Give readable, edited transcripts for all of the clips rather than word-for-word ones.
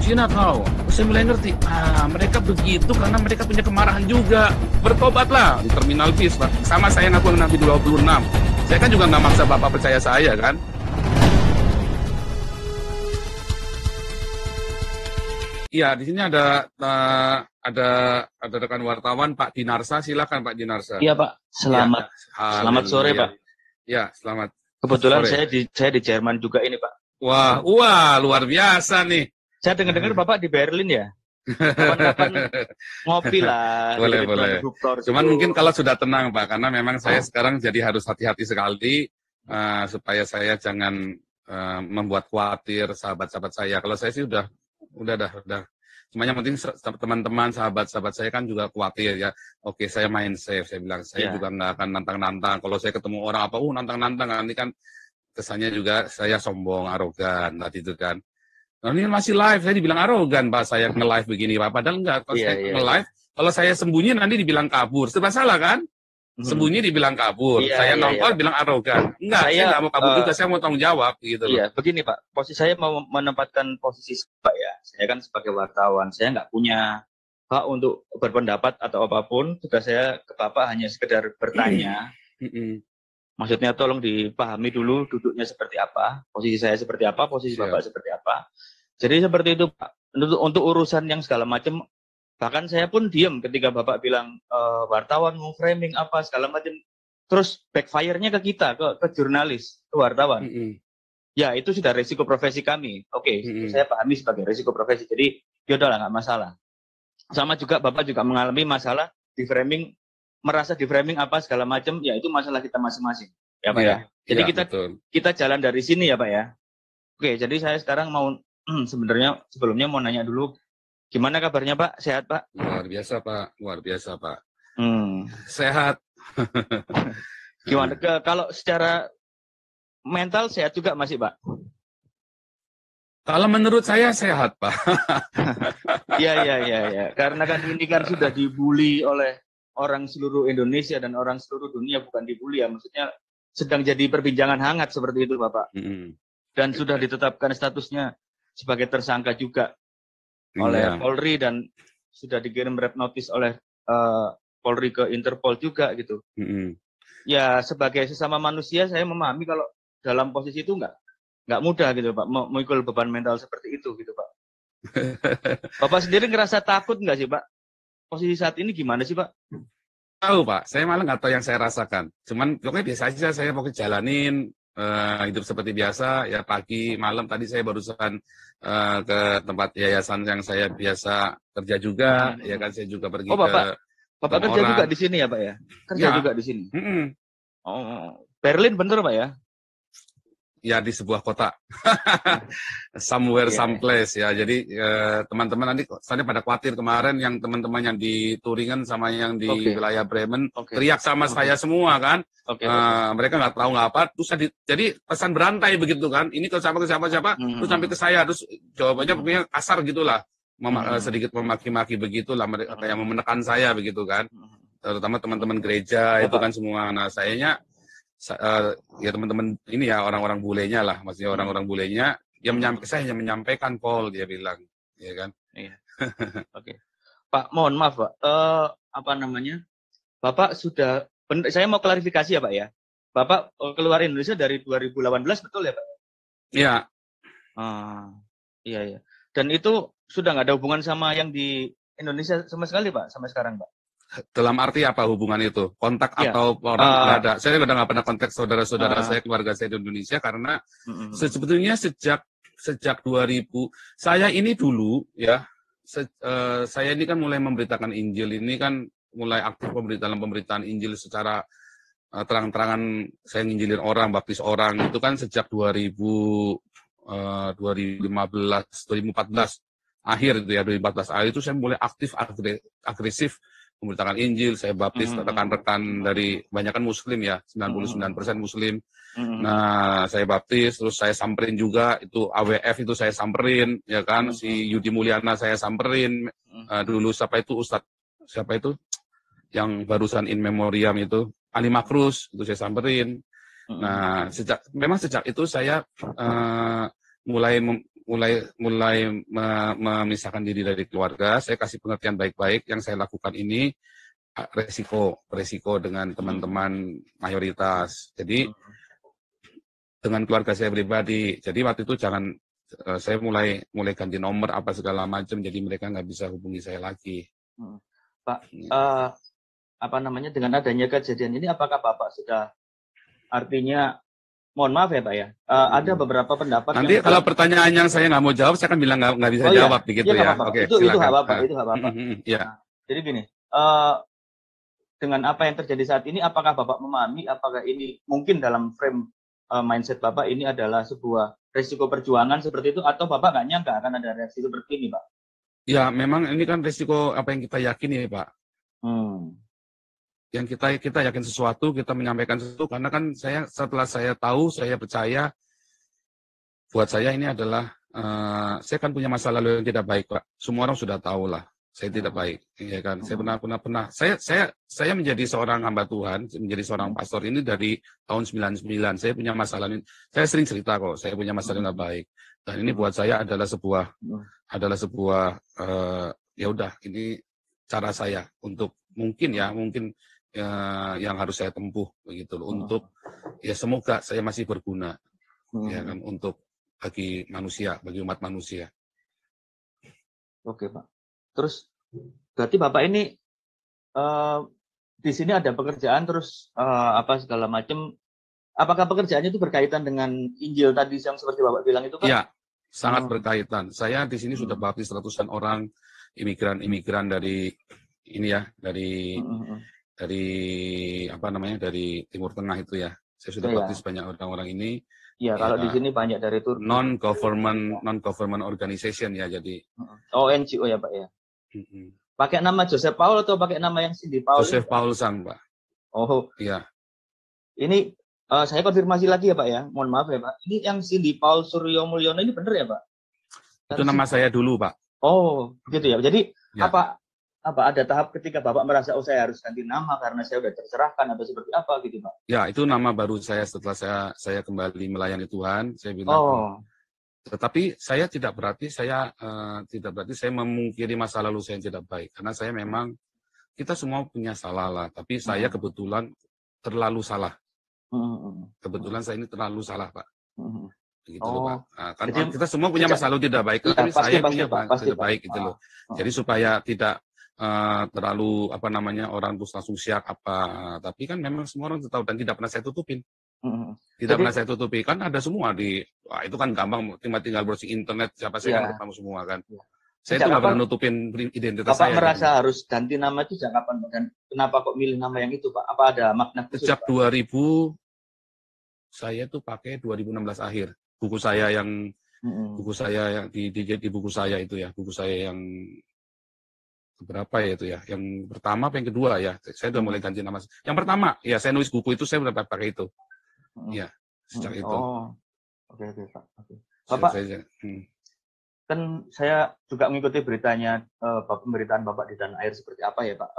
Cina tahu. Saya mulai ngerti, mereka begitu karena mereka punya kemarahan juga. Bertobatlah di terminal bis, Pak. Sama saya ngaku Nabi 26. Saya kan juga nggak maksa Bapak percaya saya, kan? Iya, di sini ada rekan wartawan Pak Dinarsa, silakan Pak Dinarsa. Iya Pak, selamat sore Pak. Ya, selamat. Kebetulan sore. saya di Jerman juga ini Pak. Wah, luar biasa nih. Saya dengar Bapak di Berlin ya. Kapan-kapan ngopi lah. Boleh. Cuman mungkin kalau sudah tenang Pak, karena memang saya sekarang jadi harus hati-hati sekali supaya saya jangan membuat khawatir sahabat-sahabat saya. Kalau saya sih udah. Cuma yang penting teman-teman, sahabat-sahabat saya kan juga khawatir ya. Oke, saya main safe. Saya bilang, saya juga nggak akan nantang-nantang. Kalau saya ketemu orang apa, nantang-nantang. Nanti kan kesannya juga saya sombong, arogan. Tadi itu kan. Nah, ini masih live, saya dibilang arogan, Pak. Saya nge-live begini, Pak. Padahal enggak. Kalau saya nge-live, kalau saya sembunyi nanti dibilang kabur. Serba salah kan? Sembunyi dibilang kabur, saya nongol bilang arogan. Enggak, saya nggak mau kabur juga, saya mau tanggung jawab gitu loh. Iya, begini Pak, posisi saya mau menempatkan posisi Pak ya. Saya kan sebagai wartawan, saya nggak punya hak untuk berpendapat atau apapun. Tugas saya ke Bapak hanya sekedar bertanya. Maksudnya tolong dipahami dulu duduknya seperti apa, posisi saya seperti apa, posisi Bapak seperti apa. Jadi seperti itu Pak. Untuk urusan yang segala macam. Bahkan saya pun diam ketika Bapak bilang wartawan mau framing apa segala macam. Terus backfire-nya ke kita, ke jurnalis, ke wartawan. Ya itu sudah resiko profesi kami. Oke, saya pahami sebagai resiko profesi. Jadi yaudahlah nggak masalah. Sama juga Bapak juga mengalami masalah di framing, merasa di framing apa segala macam. Ya itu masalah kita masing-masing. Ya Pak ya. Jadi kita jalan dari sini ya Pak ya. Oke, jadi saya sekarang mau sebenarnya sebelumnya mau nanya dulu. Gimana kabarnya Pak? Sehat Pak? Luar biasa Pak. Sehat. Gimana? Kalau secara mental sehat juga masih Pak? Kalau menurut saya sehat Pak. Iya. Karena kan ini kan sudah dibully oleh orang seluruh Indonesia dan orang seluruh dunia, bukan dibully ya. Maksudnya sedang jadi perbincangan hangat seperti itu Bapak. Dan sudah ditetapkan statusnya sebagai tersangka juga oleh Polri dan sudah dikirim red notice oleh Polri ke Interpol juga gitu. Ya sebagai sesama manusia saya memahami kalau dalam posisi itu nggak mudah gitu Pak, memikul beban mental seperti itu gitu Pak. Bapak sendiri ngerasa takut nggak sih Pak? Posisi saat ini gimana sih Pak? Tahu Pak, saya malah nggak tahu yang saya rasakan. Cuman pokoknya biasa aja, saya pokoknya jalanin hidup seperti biasa. Ya pagi, malam tadi saya barusan ke tempat yayasan yang saya biasa kerja juga. Ya kan saya juga pergi Bapak kerja juga di sini ya Pak ya? Kerja juga di sini. Oh, Berlin bener Pak ya? Ya di sebuah kota, somewhere, someplace ya. Jadi teman-teman nanti pada khawatir kemarin yang teman-teman yang di Turingen sama yang di wilayah Bremen teriak sama saya semua kan. Mereka nggak tahu apa. Terus jadi pesan berantai begitu kan. Ini ke siapa terus sampai ke saya. Terus jawabannya pokoknya kasar gitulah, sedikit memaki-maki begitulah. Mereka kayak menekan saya begitu kan. Terutama teman-teman gereja itu kan semua. Nah sayanya ya teman-teman ini ya orang-orang bulenya lah, maksudnya orang-orang bulenya saya hanya menyampaikan Paul, dia bilang, ya kan? Iya. Pak, mohon maaf Pak, Bapak sudah, saya mau klarifikasi ya Pak ya, Bapak keluar Indonesia dari 2018 betul ya Pak? Iya. Iya. Dan itu sudah nggak ada hubungan sama yang di Indonesia sama sekali Pak, sampai sekarang Pak? Dalam arti apa hubungan itu? Kontak atau orang nggak ada? Saya udah nggak pernah kontak saudara-saudara saya, keluarga saya di Indonesia karena sebetulnya sejak 2000 saya ini dulu ya, saya ini kan mulai memberitakan Injil ini kan mulai aktif dalam pemberitaan Injil secara terang-terangan. Saya nginjilin orang, baptis orang itu kan sejak 2015, 2014 akhir itu ya, 2014 akhir itu saya mulai aktif agresif memberitakan Injil. Saya baptis rekan-rekan dari kebanyakan Muslim ya, 99% Muslim. Nah, saya baptis, terus saya samperin juga, itu AWF itu saya samperin, ya kan, si Yudi Mulyana saya samperin, dulu siapa itu, yang barusan in memoriam itu, Ali Makrus, itu saya samperin. Nah, sejak itu saya mulai memisahkan diri dari keluarga. Saya kasih pengertian baik-baik. Yang saya lakukan ini resiko dengan teman-teman mayoritas. Jadi dengan keluarga saya pribadi. Jadi waktu itu saya mulai ganti nomor apa segala macam. Jadi mereka nggak bisa hubungi saya lagi. Pak, apa namanya, dengan adanya kejadian ini, apakah Bapak sudah, artinya, mohon maaf ya Pak ya, ada beberapa pendapat. Nanti kalau pertanyaan yang saya nggak mau jawab, saya akan bilang nggak bisa jawab, begitu ya. Oke, itu hak Bapak, itu hak Bapak. Ya. Jadi gini, dengan apa yang terjadi saat ini, apakah Bapak memahami, apakah ini mungkin dalam frame mindset Bapak ini adalah sebuah risiko perjuangan seperti itu, atau Bapak nggak nyangka akan ada reaksi seperti ini, Pak? Ya, memang ini kan risiko apa yang kita yakini, Pak. Yang kita yakin sesuatu, kita menyampaikan sesuatu, karena kan setelah saya tahu, saya percaya, buat saya ini adalah, saya kan punya masa lalu yang tidak baik, Pak. Semua orang sudah tahu lah, saya tidak baik, ya kan. Saya pernah. Saya menjadi seorang hamba Tuhan, menjadi seorang pastor ini dari tahun 99. Saya punya masalah ini. Saya sering cerita kok, saya punya masalah yang tidak baik. Dan ini buat saya adalah sebuah ya udah, ini cara saya untuk mungkin yang harus saya tempuh begitu loh, untuk ya semoga saya masih berguna ya kan, untuk bagi manusia, bagi umat manusia. Oke Pak. Terus berarti Bapak ini di sini ada pekerjaan, terus apa segala macam. Apakah pekerjaannya itu berkaitan dengan Injil tadi yang seperti Bapak bilang itu, Pak? Iya, sangat berkaitan. Saya di sini sudah baptis ratusan orang imigran dari ini ya, dari apa namanya, dari Timur Tengah itu ya. Saya sudah baptis banyak orang-orang ini. Iya, kalau di sini banyak dari Turki. Non-government organization ya, jadi. NGO ya Pak ya. Pakai nama Joseph Paul atau pakai nama yang Cindy Paul? Joseph Paulsan, Pak. Oh. Iya. Ini saya konfirmasi lagi ya Pak ya. Mohon maaf ya Pak. Ini yang Cindy Paul Suryo Mulyono ini benar ya Pak? Itu nama saya dulu, Pak. Oh, gitu ya. Jadi apa ada tahap ketika Bapak merasa saya harus ganti nama karena saya sudah tercerahkan atau seperti apa gitu, Pak? Ya, itu nama baru saya setelah saya kembali melayani Tuhan. Saya bilang, tetapi saya tidak berarti saya memungkiri masa lalu saya yang tidak baik, karena saya memang, kita semua punya salah lah, tapi saya kebetulan terlalu salah. Kebetulan saya ini terlalu salah, Pak. Gitu loh, Pak. Nah, kan jadi, kita semua punya masa lalu tidak baik, tapi saya punya tidak baik gitu loh. Jadi supaya tidak terlalu apa namanya, orang terus langsung siap apa, tapi kan memang semua orang tahu dan tidak pernah saya tutupin. Tidak pernah saya tutupi, kan ada semua itu kan gampang, tinggal browsing internet, siapa sih kan ketemu semua kan. Saya itu nggak pernah nutupin identitas saya. Bapak merasa harus ganti nama itu sejak kapan, dan kenapa kok milih nama yang itu, Pak? Apa ada makna khusus? Sejak 2000, saya tuh pakai 2016 akhir. Buku saya yang di buku saya itu ya, buku saya yang berapa ya itu ya, yang pertama apa yang kedua ya, saya udah mulai ganti nama. Yang pertama ya, saya nulis buku itu saya udah pakai itu. Ya, sejak itu. Oke Pak. Bapak, kan saya juga mengikuti beritanya, pemberitaan Bapak di tanah air seperti apa ya Pak.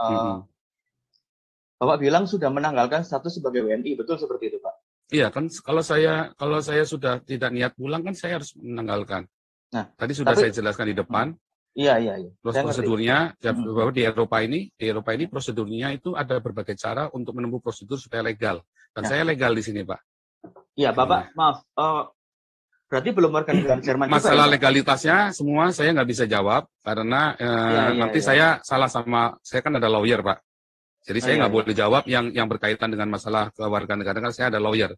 Bapak bilang sudah menanggalkan status sebagai WNI, betul seperti itu Pak? Iya kan, kalau saya sudah tidak niat pulang kan saya harus menanggalkan. Nah, tadi sudah saya jelaskan di depan. Iya. Prosedurnya bahwa di Eropa ini prosedurnya itu ada berbagai cara untuk menempuh prosedur supaya legal. Dan saya legal di sini, Pak. Iya, Bapak, maaf. Berarti belum warga negara Jerman. Masalah legalitasnya semua saya nggak bisa jawab karena nanti saya salah saya kan ada lawyer, Pak. Jadi saya nggak boleh jawab yang berkaitan dengan masalah kewarganegaraan, karena saya ada lawyer.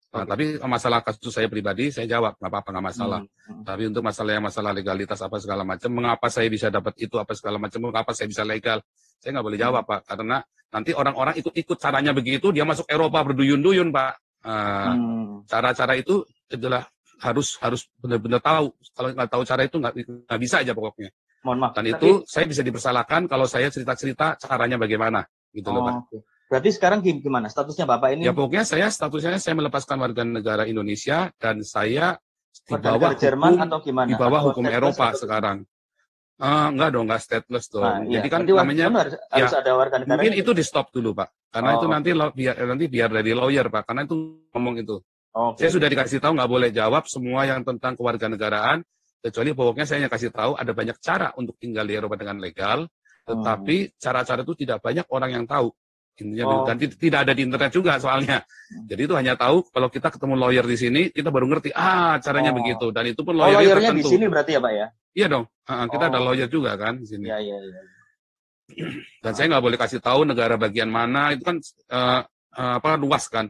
Nah, tapi masalah kasus saya pribadi saya jawab, nggak apa-apa, nggak masalah. Tapi untuk masalah legalitas apa segala macam, mengapa saya bisa dapat itu apa segala macam, mengapa saya bisa legal, saya nggak boleh jawab, Pak. Karena nanti orang-orang ikut caranya begitu, dia masuk Eropa berduyun-duyun, Pak. Cara-cara itu adalah harus benar-benar tahu. Kalau nggak tahu cara itu nggak bisa aja pokoknya. Mohon maaf. Dan itu saya bisa dipersalahkan kalau saya cerita-cerita caranya bagaimana. Gitu loh, Pak. Okay. Berarti sekarang gimana statusnya Bapak ini? Ya pokoknya statusnya saya melepaskan warga negara Indonesia dan saya di bawah Jerman atau gimana? Di bawah hukum Eropa sekarang. Enggak dong, enggak stateless dong. Nah, jadi kan namanya harus ada warga negara. Mungkin itu di stop dulu, Pak. Karena itu nanti biar dari lawyer, Pak. Karena itu ngomong itu. Saya sudah dikasih tahu nggak boleh jawab semua yang tentang kewarganegaraan Kecuali pokoknya saya hanya kasih tahu ada banyak cara untuk tinggal di Eropa dengan legal, tetapi cara-cara itu tidak banyak orang yang tahu. Intinya dan tidak ada di internet juga soalnya. Jadi itu hanya tahu kalau kita ketemu lawyer di sini, kita baru ngerti, caranya begitu. Dan itu pun lawyernya lawyernya tertentu. di sini berarti ya Pak ya? Iya dong, kita ada lawyer juga kan di sini. Iya. Dan saya nggak boleh kasih tahu negara bagian mana, itu kan luas kan.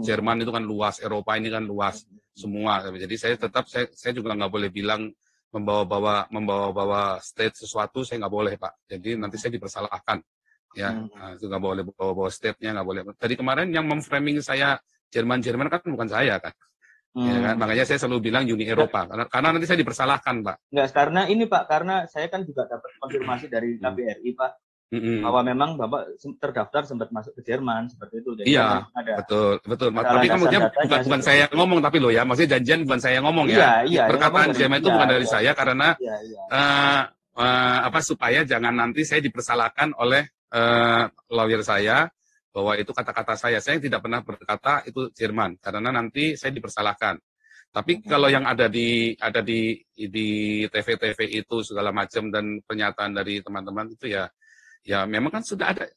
Jerman itu kan luas, Eropa ini kan luas semua. Jadi saya juga nggak boleh bilang membawa state sesuatu, saya nggak boleh Pak. Jadi nanti saya dipersalahkan. Ya, itu nggak boleh bawa state-nya, nggak boleh. Tadi kemarin yang memframing saya Jerman kan bukan saya kan. Ya kan? Makanya saya selalu bilang Uni Eropa, karena nanti saya dipersalahkan Pak. Enggak, karena ini Pak, karena saya kan juga dapat konfirmasi dari KBRI Pak, bahwa memang Bapak terdaftar sempat masuk ke Jerman, seperti itu. Jadi iya, betul. Tapi kemudian bukan saya ngomong, tapi loh ya, maksudnya janjian bukan saya ngomong ya. Perkataan Jerman itu bukan dari saya, karena supaya jangan nanti saya dipersalahkan oleh lawyer saya bahwa itu kata-kata saya. Saya tidak pernah berkata itu Jerman karena nanti saya dipersalahkan. Tapi kalau yang ada di TV itu segala macam dan pernyataan dari teman-teman itu ya memang kan sudah ada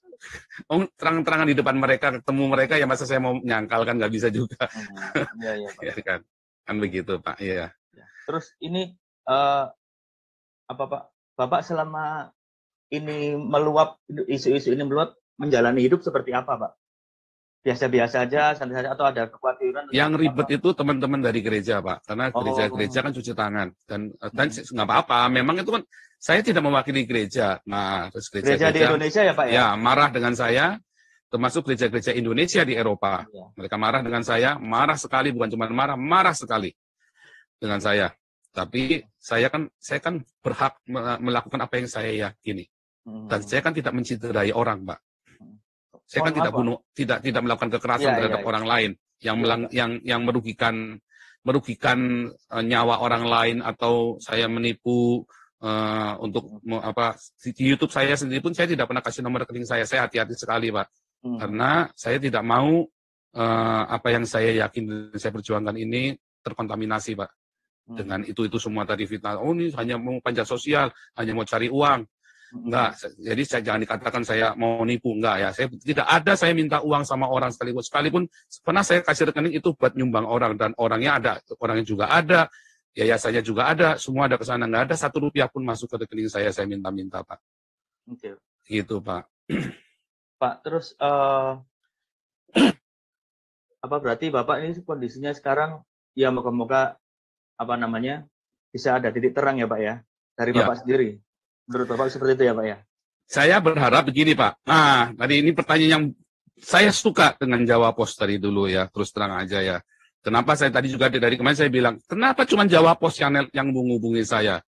terang-terangan di depan mereka, ketemu mereka, ya masa saya mau menyangkal kan nggak bisa juga. Iya Pak. kan begitu Pak. Iya. Terus ini Pak, Bapak selama ini isu-isu ini meluap, menjalani hidup seperti apa Pak? Biasa-biasa aja, santai saja, atau ada kekhawatiran? Yang ribet itu teman-teman dari gereja Pak, karena gereja kan cuci tangan dan nggak apa-apa. Memang itu kan saya tidak mewakili gereja. Nah, terus gereja di Indonesia ya Pak ya? Ya, marah dengan saya, termasuk gereja-gereja Indonesia di Eropa. Ya. Mereka marah dengan saya, marah sekali, bukan cuma marah sekali dengan saya. Tapi saya kan berhak melakukan apa yang saya yakini. Dan saya kan tidak menciderai orang, Pak. Saya kan tidak melakukan kekerasan terhadap orang lain yang merugikan nyawa orang lain, atau saya menipu untuk di YouTube saya sendiri pun saya tidak pernah kasih nomor rekening saya. Saya hati-hati sekali, Pak. Karena saya tidak mau apa yang saya yakin dan saya perjuangkan ini terkontaminasi, Pak. Dengan itu semua tadi fitnah. Oh, ini hanya mau panjat sosial, hanya mau cari uang. Enggak, jadi jangan dikatakan saya mau nipu, enggak ya. Saya tidak ada saya minta uang sama orang sekalipun pernah saya kasih rekening itu buat nyumbang orang, dan orangnya juga ada, yayasannya juga ada, semua ada ke sana, enggak ada Rp1 pun masuk ke rekening saya minta, Pak. Oke. Gitu, Pak. Pak, terus berarti Bapak ini kondisinya sekarang ya moga-moga bisa ada titik terang ya Pak ya, dari Bapak sendiri. Menurut Bapak seperti itu ya Pak ya? Saya berharap begini Pak. Nah, tadi ini pertanyaan yang saya suka dengan Jawa Post tadi dulu ya, terus terang aja ya. Kenapa saya tadi juga dari kemarin saya bilang, kenapa cuma Jawa Post yang menghubungi saya?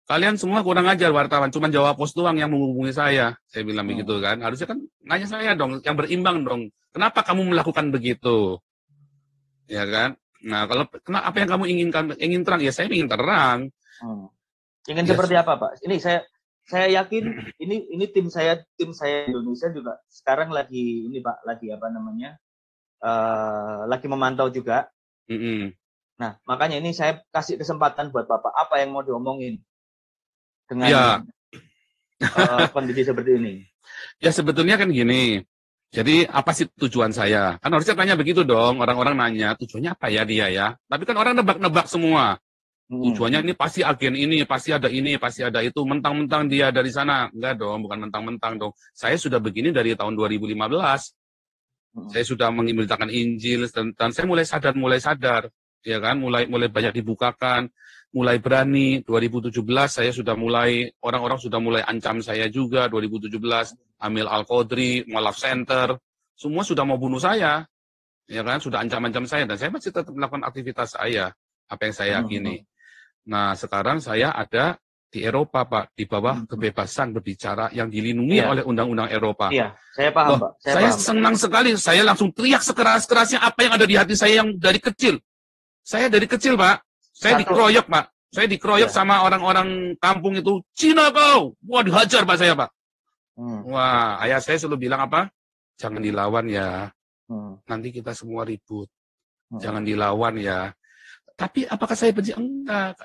Kalian semua kurang ajar wartawan, cuma Jawa Post doang yang menghubungi saya. Saya bilang begitu kan. Harusnya kan nanya saya dong, yang berimbang dong. Kenapa kamu melakukan begitu? Ya kan? Nah, apa yang kamu inginkan? Ingin terang? Ya saya ingin terang. Ingin seperti apa Pak? Ini saya yakin ini tim saya Indonesia juga sekarang lagi lagi memantau juga. Nah, makanya ini saya kasih kesempatan buat Bapak, apa yang mau diomongin dengan kondisi seperti ini. Ya sebetulnya kan gini. Jadi apa sih tujuan saya? Kan harusnya tanya begitu dong. Orang-orang nanya tujuannya apa ya dia ya. Tapi kan orang nebak-nebak semua. Tujuannya ini pasti agen ini, pasti ada itu. Mentang-mentang dia dari sana. Enggak dong, bukan mentang-mentang dong. Saya sudah begini dari tahun 2015. Saya sudah memberitakan Injil dan saya mulai sadar. Ya kan, mulai banyak dibukakan, mulai berani. 2017 saya sudah mulai, orang-orang sudah mulai ancam saya juga. 2017, Amil Al-Qadri, Malaf Center, semua sudah mau bunuh saya. Ya kan, sudah ancam-ancam saya, dan saya masih tetap melakukan aktivitas saya, apa yang saya yakini. Nah, sekarang saya ada di Eropa, Pak, di bawah kebebasan berbicara yang dilindungi oleh undang-undang Eropa. Iya, saya paham, Pak. Saya senang sekali, saya langsung teriak sekeras-kerasnya apa yang ada di hati saya yang dari kecil. Saya dari kecil, Pak. Saya dikeroyok, Pak. Saya dikeroyok sama orang-orang kampung itu. Cina kau! Wah, dihajar, Pak, saya, Pak. Wah, ayah saya selalu bilang apa? Jangan dilawan ya. Nanti kita semua ribut. Jangan dilawan ya. Tapi apakah saya benci? Enggak.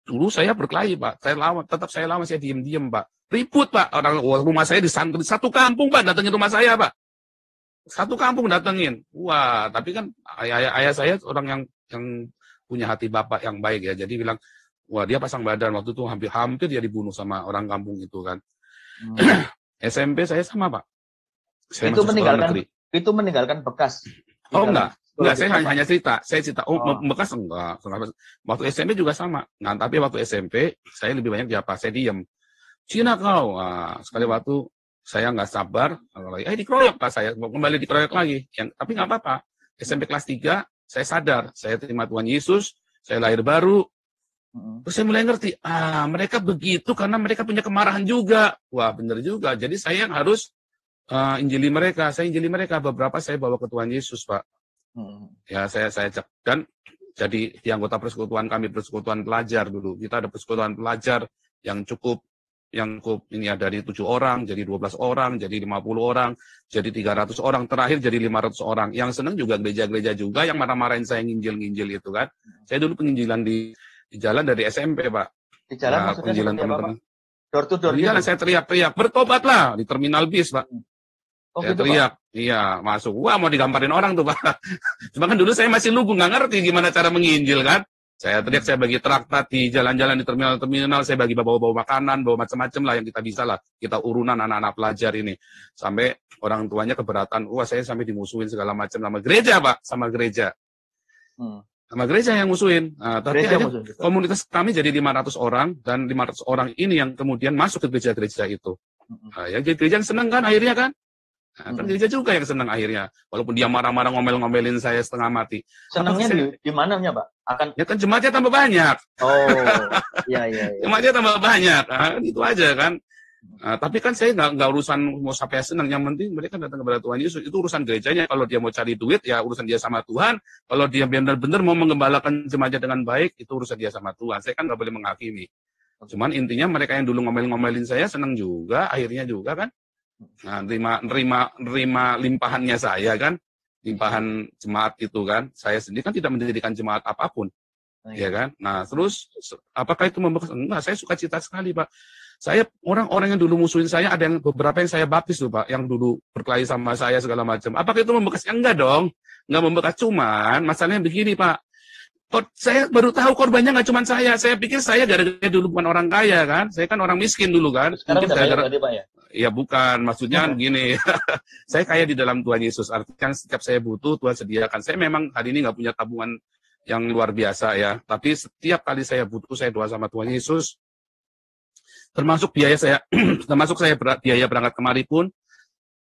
dulu saya berkelahi Pak, saya lawan, saya diem-diem Pak, ribut Pak, rumah saya disantri satu kampung Pak, datengin rumah saya Pak, satu kampung datengin, wah tapi kan ayah saya orang yang punya hati bapak yang baik ya, jadi bilang, wah dia pasang badan waktu itu hampir dia dibunuh sama orang kampung itu kan. SMP saya sama Pak, saya masuk sekolah negeri. Itu meninggalkan bekas. Oh enggak, saya hanya cerita. Bekas enggak. Waktu SMP juga sama. Nah, tapi waktu SMP saya lebih banyak diapa? Saya diem. Cina kau. Nah, sekali waktu saya nggak sabar, dikeroyok Pak saya, mau kembali dikeroyok lagi. Tapi nggak apa-apa. SMP kelas 3 saya sadar, saya terima Tuhan Yesus, saya lahir baru. Terus saya mulai ngerti, mereka begitu karena mereka punya kemarahan juga. Wah, benar juga. Jadi saya yang harus injili mereka. Saya injili mereka, beberapa saya bawa ke Tuhan Yesus, Pak. Ya, saya cek. Dan jadi di anggota persekutuan kami, persekutuan pelajar dulu. Kita ada persekutuan pelajar yang cukup ini ada dari 7 orang, jadi 12 orang, jadi 50 orang, jadi 300 orang, terakhir jadi 500 orang. Yang senang juga gereja-gereja juga yang marah-marahin saya nginjil itu kan. Saya dulu penginjilan di jalan dari SMP, Pak. Di jalan maksudnya penginjilan teman-teman. Door to door. Di jalan saya teriak-teriak, bertobatlah di terminal bis, Pak. Saya gitu, teriak, Pak? Iya, masuk. Wah, mau digambarin orang tuh, Pak. Cuma kan dulu saya masih lugu, nggak ngerti gimana cara menginjil kan. Saya teriak, saya bagi traktat di jalan-jalan di terminal, saya bagi bawa-bawa makanan, bawa macam-macam lah yang kita bisa lah. Kita urunan anak-anak pelajar ini. Sampai orang tuanya keberatan, wah saya sampai dimusuhin segala macam sama gereja, Pak, sama gereja. Sama gereja yang musuhin. Nah, tapi komunitas kami jadi 500 orang, dan 500 orang ini yang kemudian masuk ke gereja-gereja itu. Nah, ya gereja yang senang kan akhirnya kan. Nah, kan gereja juga yang senang akhirnya. Walaupun dia marah-marah ngomel-ngomelin saya setengah mati. Senangnya di mananya, Pak? Ya kan jemaatnya tambah banyak. Oh, iya. Jemaatnya tambah banyak. Nah, itu aja kan. Nah, tapi kan saya nggak urusan mau sampai senang. Yang penting mereka datang kepada Tuhan Yesus. Itu urusan gerejanya. Kalau dia mau cari duit, ya urusan dia sama Tuhan. Kalau dia benar-benar mau mengembalakan jemaatnya dengan baik, itu urusan dia sama Tuhan. Saya kan nggak boleh menghakimi. Cuman intinya mereka yang dulu ngomel-ngomelin saya senang juga, akhirnya juga kan. Nah, nerima limpahannya saya kan, limpahan jemaat itu kan, saya sendiri kan tidak mendirikan jemaat apapun, ya kan. Nah, terus apakah itu membekas? Enggak, saya suka cita sekali, Pak. Saya orang-orang yang dulu musuhin saya, ada yang beberapa yang saya baptis tuh, Pak, yang dulu berkelahi sama saya segala macam. Apakah itu membekas? Enggak dong, enggak membekas. Cuman masalahnya begini, Pak. Saya baru tahu korbannya nggak cuma saya. Saya pikir saya gara-gara dulu bukan orang kaya kan. Saya kan orang miskin dulu kan. Sekarang mungkin gara-gara Pak ya? Ya bukan, maksudnya kan gini. Saya kaya di dalam Tuhan Yesus. Artinya setiap saya butuh Tuhan sediakan. Saya memang hari ini nggak punya tabungan yang luar biasa ya. Tapi setiap kali saya butuh saya doa sama Tuhan Yesus. Termasuk biaya saya, biaya berangkat kemari pun.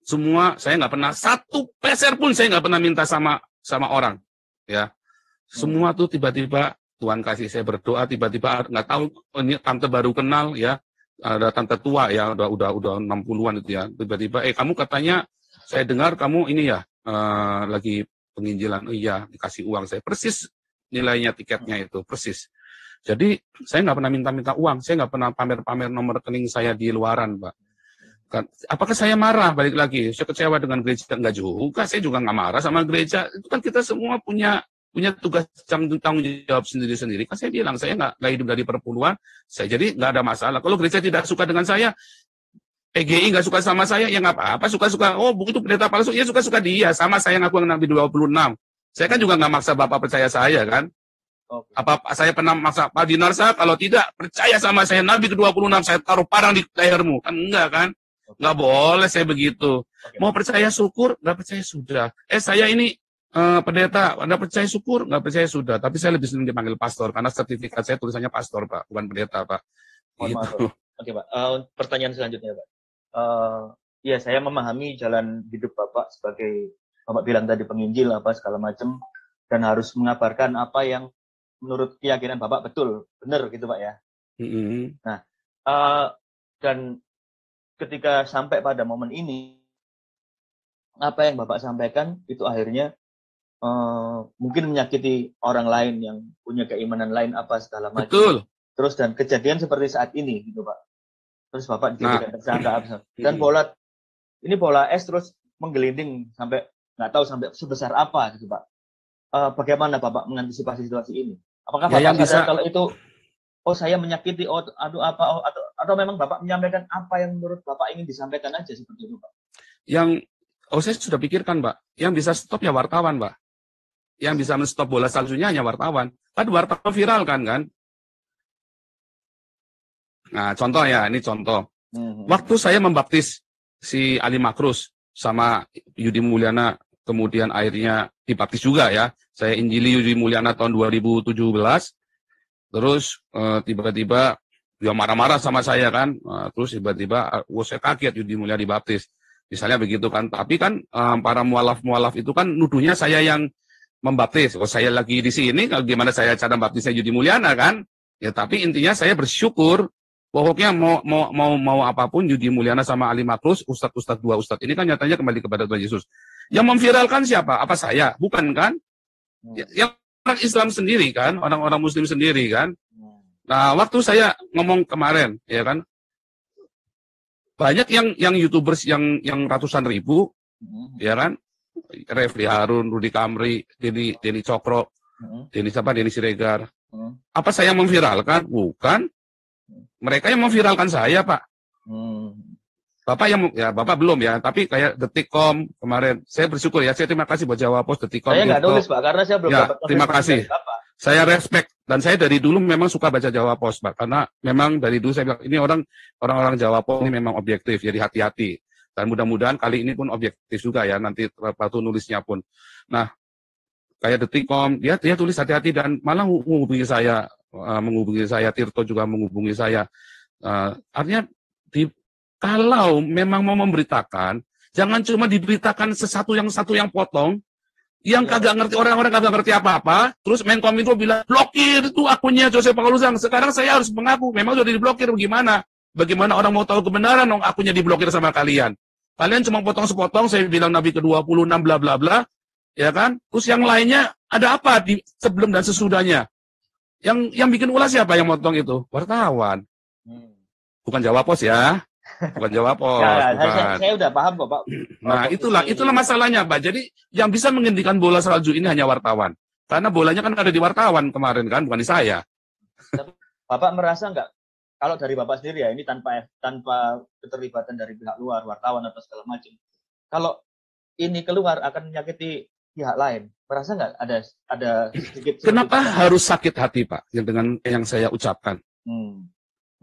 Semua saya nggak pernah satu peser pun saya nggak pernah minta sama orang. Ya. Semua tuh tiba-tiba Tuhan kasih saya berdoa, tiba-tiba nggak tahu ini tante baru kenal ya, ada tante tua ya, udah 60-an itu ya, tiba-tiba kamu katanya saya dengar kamu ini ya lagi penginjilan. Iya, dikasih uang saya persis nilainya tiketnya itu persis. Jadi saya nggak pernah minta uang, saya nggak pernah pamer-pamer nomor rekening saya di luaran, Pak. Apakah saya marah? Balik lagi, saya kecewa dengan gereja? Enggak juga, saya juga nggak marah sama gereja. Itu kan kita semua punya tugas tanggung jawab sendiri-sendiri. Kan saya bilang, saya nggak hidup dari perpuluhan, saya jadi nggak ada masalah. Kalau gereja tidak suka dengan saya, PGI nggak suka sama saya, ya nggak apa-apa, suka-suka. Oh, itu pendeta palsu, ya suka-suka dia. Sama saya ngaku yang Nabi 26. Saya kan juga nggak maksa Bapak percaya saya kan. Apa saya pernah maksa Pak Dinarsa? Kalau tidak, percaya sama saya Nabi ke-26, saya taruh parang di lehermu. Kan enggak kan? Nggak boleh saya begitu. Mau percaya syukur, nggak percaya sudah. Saya ini pendeta, Anda percaya syukur, nggak percaya sudah. Tapi saya lebih sering dipanggil pastor, karena sertifikat saya tulisannya pastor, Pak, bukan pendeta, Pak. Gitu. Oke, Pak. Pertanyaan selanjutnya, Pak. Ya, saya memahami jalan hidup Bapak sebagai, Bapak bilang tadi penginjil, apa segala macam, dan harus mengabarkan apa yang menurut keyakinan Bapak betul, benar gitu, Pak ya. Nah, dan ketika sampai pada momen ini, apa yang Bapak sampaikan itu akhirnya mungkin menyakiti orang lain yang punya keimanan lain apa segala macam. Betul. Terus dan kejadian seperti saat ini gitu, Pak. Terus Bapak dijadikan tersangka apa? Dan bola es terus menggelinding sampai nggak tahu sampai sebesar apa gitu, Pak. Bagaimana Bapak mengantisipasi situasi ini? Apakah Bapak sadar kalau itu saya menyakiti, atau memang Bapak menyampaikan apa yang menurut Bapak ingin disampaikan aja seperti itu, Pak? Saya sudah pikirkan, Pak. Yang bisa stop ya wartawan, Pak. Yang bisa menstop bola saljunya hanya wartawan. Kan wartawan viral kan? Nah, contoh ya, ini contoh. Waktu saya membaptis si Ali Makrus sama Yudi Mulyana, kemudian akhirnya dibaptis juga ya. Saya injili Yudi Mulyana tahun 2017. Terus tiba-tiba dia marah-marah sama saya kan. Terus tiba-tiba saya kaget Yudi Mulyana dibaptis. Misalnya begitu kan. Tapi kan para mualaf-mualaf itu kan nuduhnya saya yang membaptis. Saya lagi di sini, gimana saya cara baptisnya Yudi Mulyana kan? Ya tapi intinya saya bersyukur. Pokoknya mau apapun Yudi Mulyana sama Ali Makrus, Ustadz dua Ustadz ini kan nyatanya kembali kepada Tuhan Yesus. Yang memviralkan siapa? Apa saya? Bukan kan? Yang orang Islam sendiri kan, orang-orang Muslim sendiri kan. Nah, waktu saya ngomong kemarin, ya kan, banyak yang YouTubers yang ratusan ribu, ya kan, Refli Harun, Rudi Kamri, Denny Cokro, Denny Siregar. Apa saya memviralkan? Bukan. Mereka yang memviralkan saya, Pak. Bapak belum ya, tapi kayak Detikcom kemarin. Saya bersyukur ya, saya terima kasih buat Jawa Pos, Detikcom. Saya nggak nulis, Pak, karena saya belum dapat. Terima kasih. Saya respect, dan saya dari dulu memang suka baca Jawa Pos, Pak. Karena memang dari dulu saya bilang, ini orang-orang Jawa Pos ini memang objektif, jadi hati-hati. Dan mudah-mudahan kali ini pun objektif juga ya, nanti waktu nulisnya pun. Nah, kayak Detikcom, dia tulis hati-hati dan malah menghubungi saya, Tirto juga menghubungi saya. Artinya kalau memang mau memberitakan, jangan cuma diberitakan satu yang potong, yang kagak ngerti, orang-orang kagak ngerti apa-apa, terus Menkominfo bilang blokir itu akunnya Joseph Pauluzang. Sekarang saya harus mengaku, memang sudah diblokir, bagaimana? Bagaimana orang mau tahu kebenaran dong akunnya diblokir sama kalian? Kalian cuma potong sepotong, saya bilang Nabi ke-26 bla bla bla, ya kan? Terus yang lainnya ada apa di sebelum dan sesudahnya? Yang bikin ulah siapa yang motong itu? Wartawan. Bukan Jawa Pos ya. Bukan Jawa Pos. Bukan. Saya udah paham kok, Pak. Nah, itulah masalahnya, Pak. Jadi yang bisa menghentikan bola salju ini hanya wartawan. Karena bolanya kan ada di wartawan kemarin kan, bukan di saya. Bapak merasa nggak, kalau dari Bapak sendiri ya, ini tanpa keterlibatan dari pihak luar, wartawan atau segala macam. Kalau ini keluar akan menyakiti pihak lain, merasa nggak ada sedikit? Kenapa harus sakit hati, Pak? Dengan yang saya ucapkan.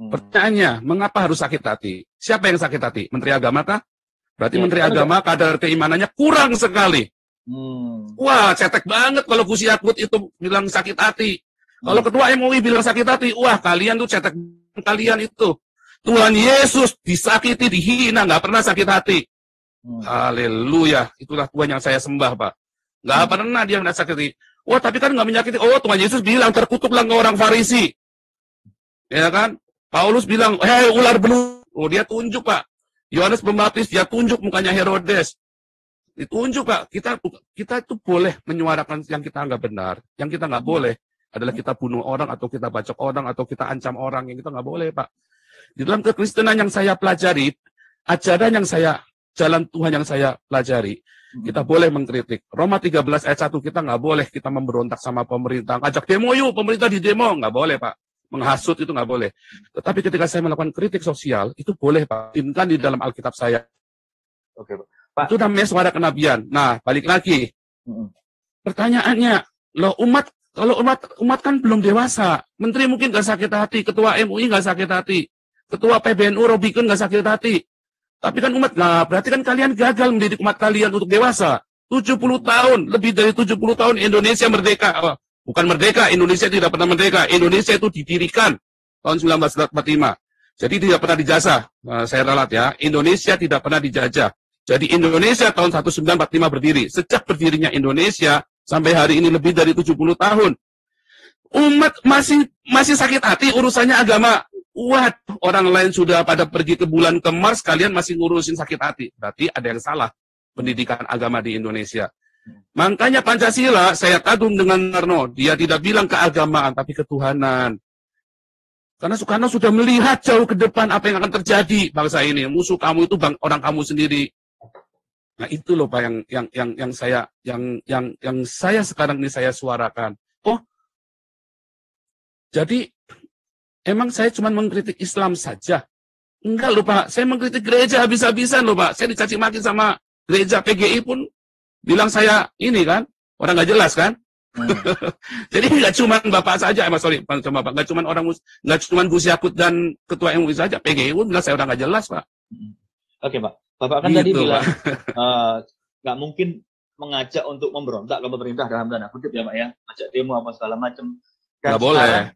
Pertanyaannya, mengapa harus sakit hati? Siapa yang sakit hati? Menteri Agama kah? Berarti Menteri Agama kadar keimanannya kurang sekali. Wah, cetek banget kalau Gus Yakut itu bilang sakit hati. Kalau Ketua MUI bilang sakit hati, wah kalian tuh cetek, kalian itu. Tuhan Yesus disakiti, dihina, nggak pernah sakit hati. Haleluya, itulah Tuhan yang saya sembah, Pak. Nggak pernah dia nggak sakiti. Wah, tapi kan nggak menyakiti. Oh, Tuhan Yesus bilang, terkutuklah ke orang Farisi. Ya kan? Paulus bilang, hei ular belut. Oh, dia tunjuk, Pak. Yohanes Pembaptis, dia tunjuk mukanya Herodes. Ditunjuk, Pak. Kita itu boleh menyuarakan yang kita anggap benar. Yang kita nggak boleh adalah kita bunuh orang, atau kita bacok orang, atau kita ancam orang. Yang kita nggak boleh, Pak. Di dalam kekristenan yang saya pelajari, ajaran yang jalan Tuhan yang saya pelajari, kita boleh mengkritik. Roma 13 ayat 1, kita nggak boleh kita memberontak sama pemerintah. Ngajak demo yuk, pemerintah di demo. Nggak boleh, Pak. Menghasut itu nggak boleh. Tetapi ketika saya melakukan kritik sosial, itu boleh, Pak. Kan di dalam Alkitab saya. Oke, Pak. Itu namanya suara kenabian. Nah, balik lagi. Pertanyaannya, loh kalau umat kan belum dewasa. Menteri mungkin nggak sakit hati, Ketua MUI nggak sakit hati, Ketua PBNU Robikun nggak sakit hati. Tapi kan umat, nah berarti kan kalian gagal mendidik umat kalian untuk dewasa. 70 tahun, lebih dari 70 tahun Indonesia merdeka. Bukan merdeka, Indonesia tidak pernah merdeka. Indonesia itu didirikan tahun 1945. Jadi tidak pernah dijajah. Saya ralat ya, Indonesia tidak pernah dijajah. Jadi Indonesia tahun 1945 berdiri. Sejak berdirinya Indonesia sampai hari ini lebih dari 70 tahun. Umat masih sakit hati urusannya agama. What? Orang lain sudah pada pergi ke bulan, ke Mars, kalian masih ngurusin sakit hati. Berarti ada yang salah pendidikan agama di Indonesia. Makanya Pancasila saya kagum dengan Soekarno. Dia tidak bilang keagamaan, tapi ketuhanan. Karena Soekarno sudah melihat jauh ke depan apa yang akan terjadi bangsa ini. Musuh kamu itu orang kamu sendiri. Nah itu loh Pak yang saya sekarang ini saya suarakan. Oh, jadi Emang saya cuma mengkritik Islam saja? Enggak loh Pak, saya mengkritik gereja habis-habisan loh Pak. Saya dicaci maki sama gereja PGI pun bilang saya ini kan, orang nggak jelas kan? Jadi nggak cuma Bapak saja, sorry, Bapak, nggak cuma nggak cuma Gus Yakut dan Ketua MUI saja, PGI pun bilang saya orang nggak jelas Pak. Oke Pak, Bapak kan Gitu, tadi bilang Pak. nggak mungkin mengajak untuk memberontak ke pemerintah dalam tanda kutip ya Pak ya, ajak demo apa segala macam. Nggak boleh.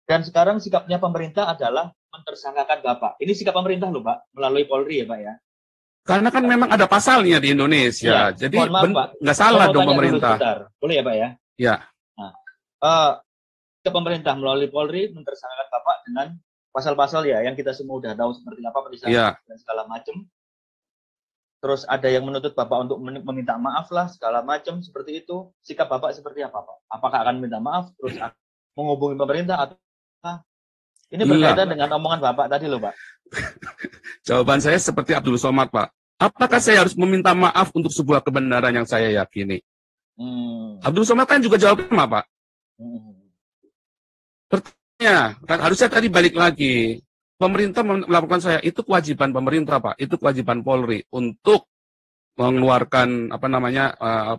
Dan sekarang sikapnya pemerintah adalah mentersangkakan Bapak. Ini sikap pemerintah loh Pak, melalui Polri ya Pak ya. Karena kan memang ada pasalnya di Indonesia, jadi nggak salah dong pemerintah. Boleh ya Pak ya? Ya. Ke pemerintah melalui Polri mentersangkakan Bapak dengan pasal-pasal ya yang kita semua udah tahu seperti apa penistaan dan segala macam. Terus ada yang menuntut Bapak untuk meminta maaf lah segala macam seperti itu. Sikap Bapak seperti apa Pak? Apakah akan minta maaf terus menghubungi pemerintah atau ini berkaitan dengan omongan Bapak tadi loh Pak? Jawaban saya seperti Abdul Somad Pak. Apakah saya harus meminta maaf untuk sebuah kebenaran yang saya yakini? Abdul Somad kan juga jawabnya sama Pak. Pertanyaan, kan harusnya tadi balik lagi. Pemerintah melakukan saya, itu kewajiban pemerintah Pak. Itu kewajiban Polri untuk mengeluarkan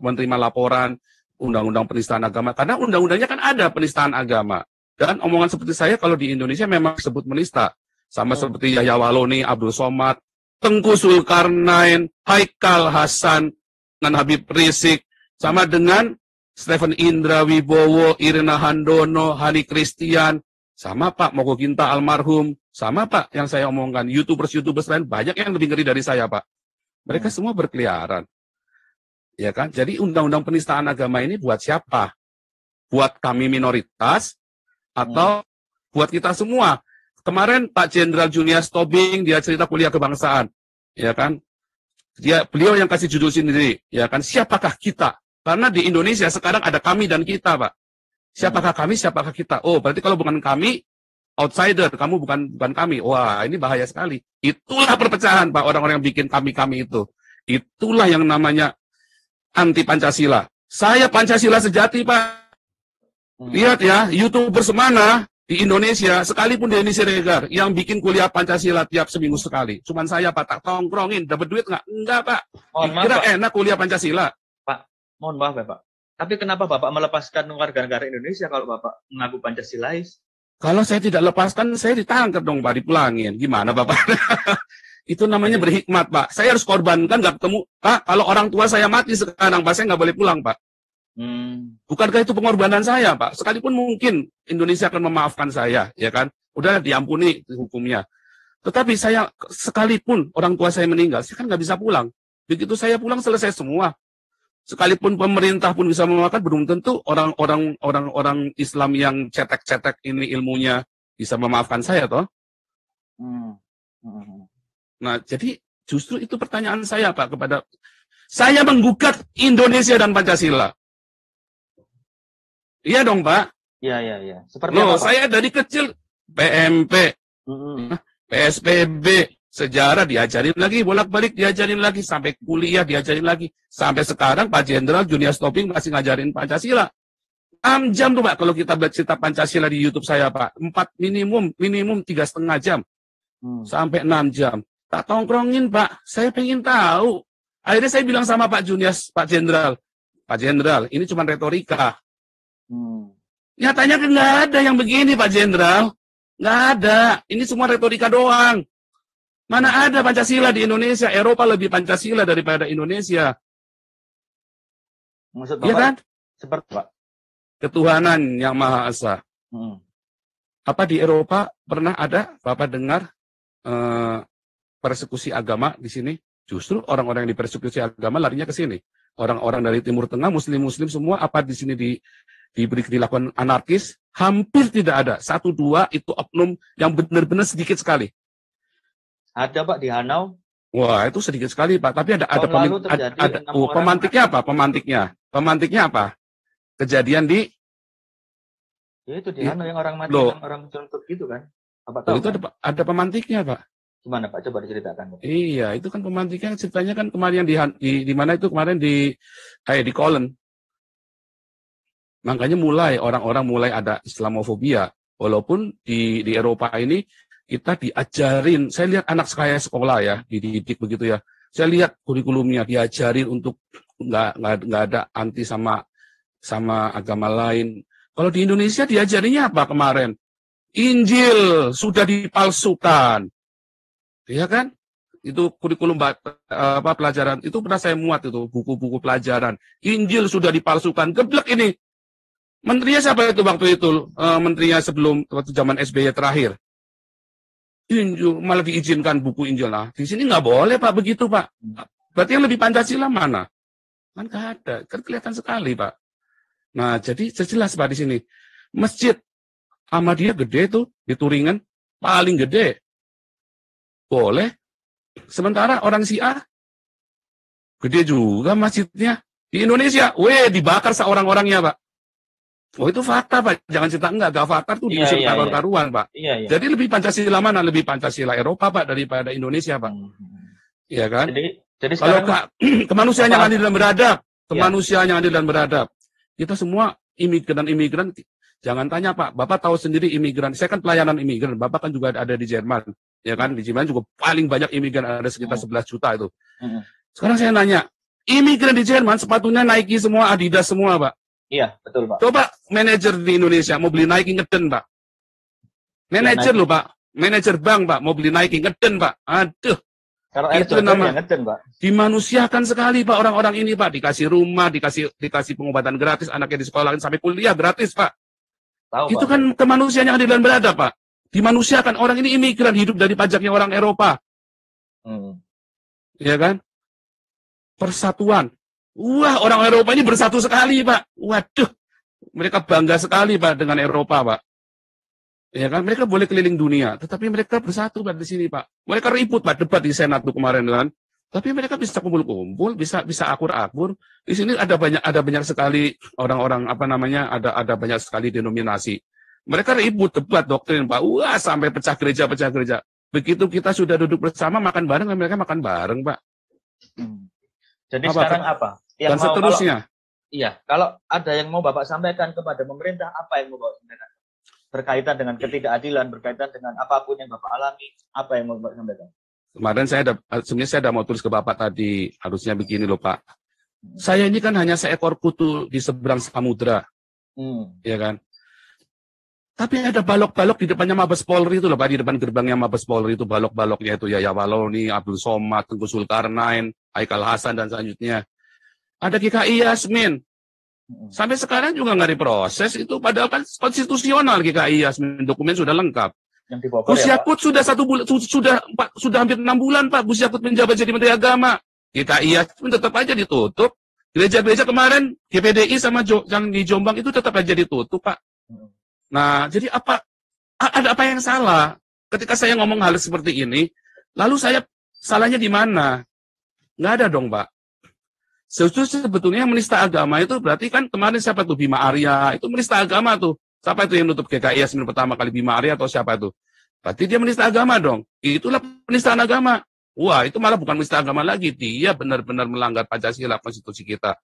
menerima laporan undang-undang penistaan agama. Karena undang-undangnya kan ada penistaan agama. Dan omongan seperti saya kalau di Indonesia memang disebut menista. Sama seperti Yahya Waloni, Abdul Somad, Tengku Zulkarnain, Haikal Hasan, dan Habib Rizik. Sama dengan Stephen Indra Wibowo, Irina Handono, Hani Christian. Sama Pak Moko Ginta almarhum. Sama Pak yang saya omongkan. YouTubers lain banyak yang lebih ngeri dari saya Pak. Mereka semua berkeliaran. Ya kan? Jadi undang-undang penistaan agama ini buat siapa? Buat kami minoritas atau buat kita semua? Kemarin Pak Jenderal Junius Tobing dia cerita kuliah kebangsaan, ya kan? Beliau yang kasih judul sendiri, ya kan? Siapakah kita? Karena di Indonesia sekarang ada kami dan kita, Pak. Siapakah kami? Siapakah kita? Oh, berarti kalau bukan kami, outsider. Kamu bukan kami. Wah, ini bahaya sekali. Itulah perpecahan, Pak. Orang-orang yang bikin kami itu. Itulah yang namanya anti Pancasila. Saya Pancasila sejati, Pak. Lihat ya, YouTuber semana di Indonesia, sekalipun Denny Siregar, yang bikin kuliah Pancasila tiap seminggu sekali. Cuman saya, Pak, tak tongkrongin. Dapat duit nggak? Enggak, Pak. Kira enak kuliah Pancasila. Pak, mohon maaf ya, Pak. Tapi kenapa Bapak melepaskan warga negara Indonesia kalau Bapak mengaku Pancasilais? Kalau saya tidak lepaskan, saya ditangkap dong, Pak, dipulangin. Gimana, Bapak? Itu namanya berhikmat, Pak. Saya harus korbankan, nggak ketemu. Pak, kalau orang tua saya mati sekarang, Pak, saya nggak boleh pulang, Pak. Bukankah itu pengorbanan saya, Pak? Sekalipun mungkin Indonesia akan memaafkan saya, ya kan? Udah diampuni hukumnya. Tetapi saya, sekalipun orang tua saya meninggal, saya kan nggak bisa pulang. Begitu saya pulang, selesai semua. Sekalipun pemerintah pun bisa memaafkan, belum tentu orang Islam yang cetek-cetek ini ilmunya bisa memaafkan saya, toh? Nah, jadi justru itu pertanyaan saya, Pak, kepada saya menggugat Indonesia dan Pancasila. Iya dong, Pak. Iya. Seperti apa, Pak? Saya dari kecil PMP, PSBB, sejarah diajarin lagi, bolak-balik diajarin lagi, sampai kuliah diajarin lagi. Sampai sekarang Pak Jenderal Junius Tobing masih ngajarin Pancasila. 6 jam tuh, Pak, kalau kita cerita Pancasila di YouTube saya, Pak. 4 minimum 3,5 jam. Sampai 6 jam. Tak tongkrongin, Pak. Saya pengen tahu. Akhirnya saya bilang sama Pak Junius, Pak Jenderal, ini cuma retorika. Nyatanya kan nggak ada yang begini, Pak Jenderal. Nggak ada. Ini semua retorika doang. Mana ada Pancasila di Indonesia? Eropa lebih Pancasila daripada Indonesia. Maksud Bapak, ya kan? Seperti Pak? Ketuhanan yang Maha Esa. Apa di Eropa pernah ada Bapak dengar persekusi agama di sini? Justru orang-orang yang dipersekusi agama larinya ke sini. Orang-orang dari Timur Tengah, Muslim semua, apa di sini dilakukan anarkis? Hampir tidak ada. 1-2 itu oknum yang benar-benar sedikit sekali. Ada, Pak, di Hanau. Wah, itu sedikit sekali, Pak. Tapi ada pemantiknya apa? Pemantiknya apa? Kejadian di ya itu di Hanau yang orang mati, yang orang mencontoh gitu kan? Apa tahu? Itu ada pemantiknya, Pak. Gimana, Pak? Coba diceritakan. Pak. Iya, itu kan pemantiknya ceritanya kan kemarin di mana itu kemarin di Kolen. Makanya orang-orang mulai ada Islamofobia. Walaupun di Eropa ini kita diajarin, saya lihat anak saya sekolah ya, dididik begitu ya. Saya lihat kurikulumnya diajarin untuk nggak ada anti sama agama lain. Kalau di Indonesia diajarinnya apa kemarin? Injil sudah dipalsukan, ya kan? Itu kurikulum pelajaran itu pernah saya muat itu buku-buku pelajaran. Injil sudah dipalsukan, geblek ini. Menterinya siapa itu waktu itu? Menterinya sebelum waktu zaman SBY terakhir. Injil malah diizinkan buku Injil lah. Di sini nggak boleh Pak begitu Pak. Berarti yang lebih Pancasila mana? Kan nggak ada, kan kelihatan sekali Pak. Nah jadi jelas Pak di sini. Masjid Ahmadiyah gede tuh di Turingen paling gede. Boleh. Sementara orang Syiah gede juga masjidnya. Di Indonesia, dibakar seorang-orangnya Pak. Oh itu fakta Pak, jangan cerita enggak fakta tuh diusir karuan Pak. Jadi lebih Pancasila mana? Lebih Pancasila Eropa Pak daripada Indonesia Pak. Iya kan? Jadi kalau kemanusiaan yang adil dan beradab, kemanusiaan yang adil dan beradab. Kita semua imigran, jangan tanya Pak, Bapak tahu sendiri imigran. Saya kan pelayanan imigran, Bapak kan juga ada di Jerman. Ya kan? Di Jerman juga paling banyak imigran, ada sekitar 11 juta itu. Sekarang saya nanya, imigran di Jerman sepatunya Nike semua, Adidas semua Pak. Iya, betul Pak. Coba manajer di Indonesia mau beli Nike ngeden Pak. Manajer loh Pak. Manajer bank Pak mau beli Nike ngeden Pak. Aduh. Kalau itu nama ngeden Pak. Dimanusiakan sekali Pak orang-orang ini Pak. Dikasih rumah, dikasih pengobatan gratis, anaknya di sekolahin sampai kuliah gratis Pak. Tahu, itu Pak. kan kemanusiaan yang adil dan beradab Pak. Dimanusiakan orang ini imigran hidup dari pajaknya orang Eropa. Ya kan? Persatuan. Wah, orang Eropa ini bersatu sekali, Pak. Waduh, mereka bangga sekali, Pak, dengan Eropa, Pak. Ya kan, mereka boleh keliling dunia, tetapi mereka bersatu, Pak, di sini, Pak. Mereka ribut, Pak, debat di Senat tuh kemarin, kan. Tapi mereka bisa kumpul-kumpul, bisa akur-akur. Di sini ada banyak sekali orang-orang, ada banyak sekali denominasi. Mereka ribut, debat, doktrin, Pak. Wah, sampai pecah gereja. Begitu kita sudah duduk bersama, makan bareng, mereka makan bareng, Pak. Jadi sekarang apa? Dan seterusnya. Kalau ada yang mau Bapak sampaikan kepada pemerintah, apa yang mau Bapak sampaikan? Berkaitan dengan ketidakadilan, berkaitan dengan apapun yang Bapak alami, apa yang mau Bapak sampaikan? Kemarin sebenarnya saya mau tulis ke Bapak tadi, harusnya begini loh Pak. Saya ini kan hanya seekor kutu di seberang samudra. Ya kan? Tapi ada balok-balok di depannya Mabes Polri itu loh Pak, di depan gerbangnya Mabes Polri itu balok-baloknya itu ya Waloni, Abdul Somad, Tengku Zulkarnain, Haikal Hasan dan selanjutnya. Ada GKI Yasmin. Sampai sekarang juga nggak diproses itu, padahal kan konstitusional GKI Yasmin, dokumen sudah lengkap. Gus Yakut sudah 1 bulan, sudah hampir 6 bulan Pak. Gus Yakut menjabat jadi Menteri Agama. GKI Yasmin tetap aja ditutup. Gereja-gereja kemarin GPDI sama yang di Jombang itu tetap aja ditutup Pak. Nah, jadi ada apa yang salah? Ketika saya ngomong hal seperti ini, lalu saya salahnya di mana? Nggak ada dong, Pak. Sebetulnya yang menista agama itu berarti kan kemarin siapa tuh? Bima Arya, itu menista agama tuh. Siapa itu yang nutup GKI Yasmin pertama kali? Bima Arya atau siapa itu? Berarti dia menista agama dong. Itulah penistaan agama. Wah, itu malah bukan menista agama lagi. Dia benar-benar melanggar Pancasila, konstitusi kita.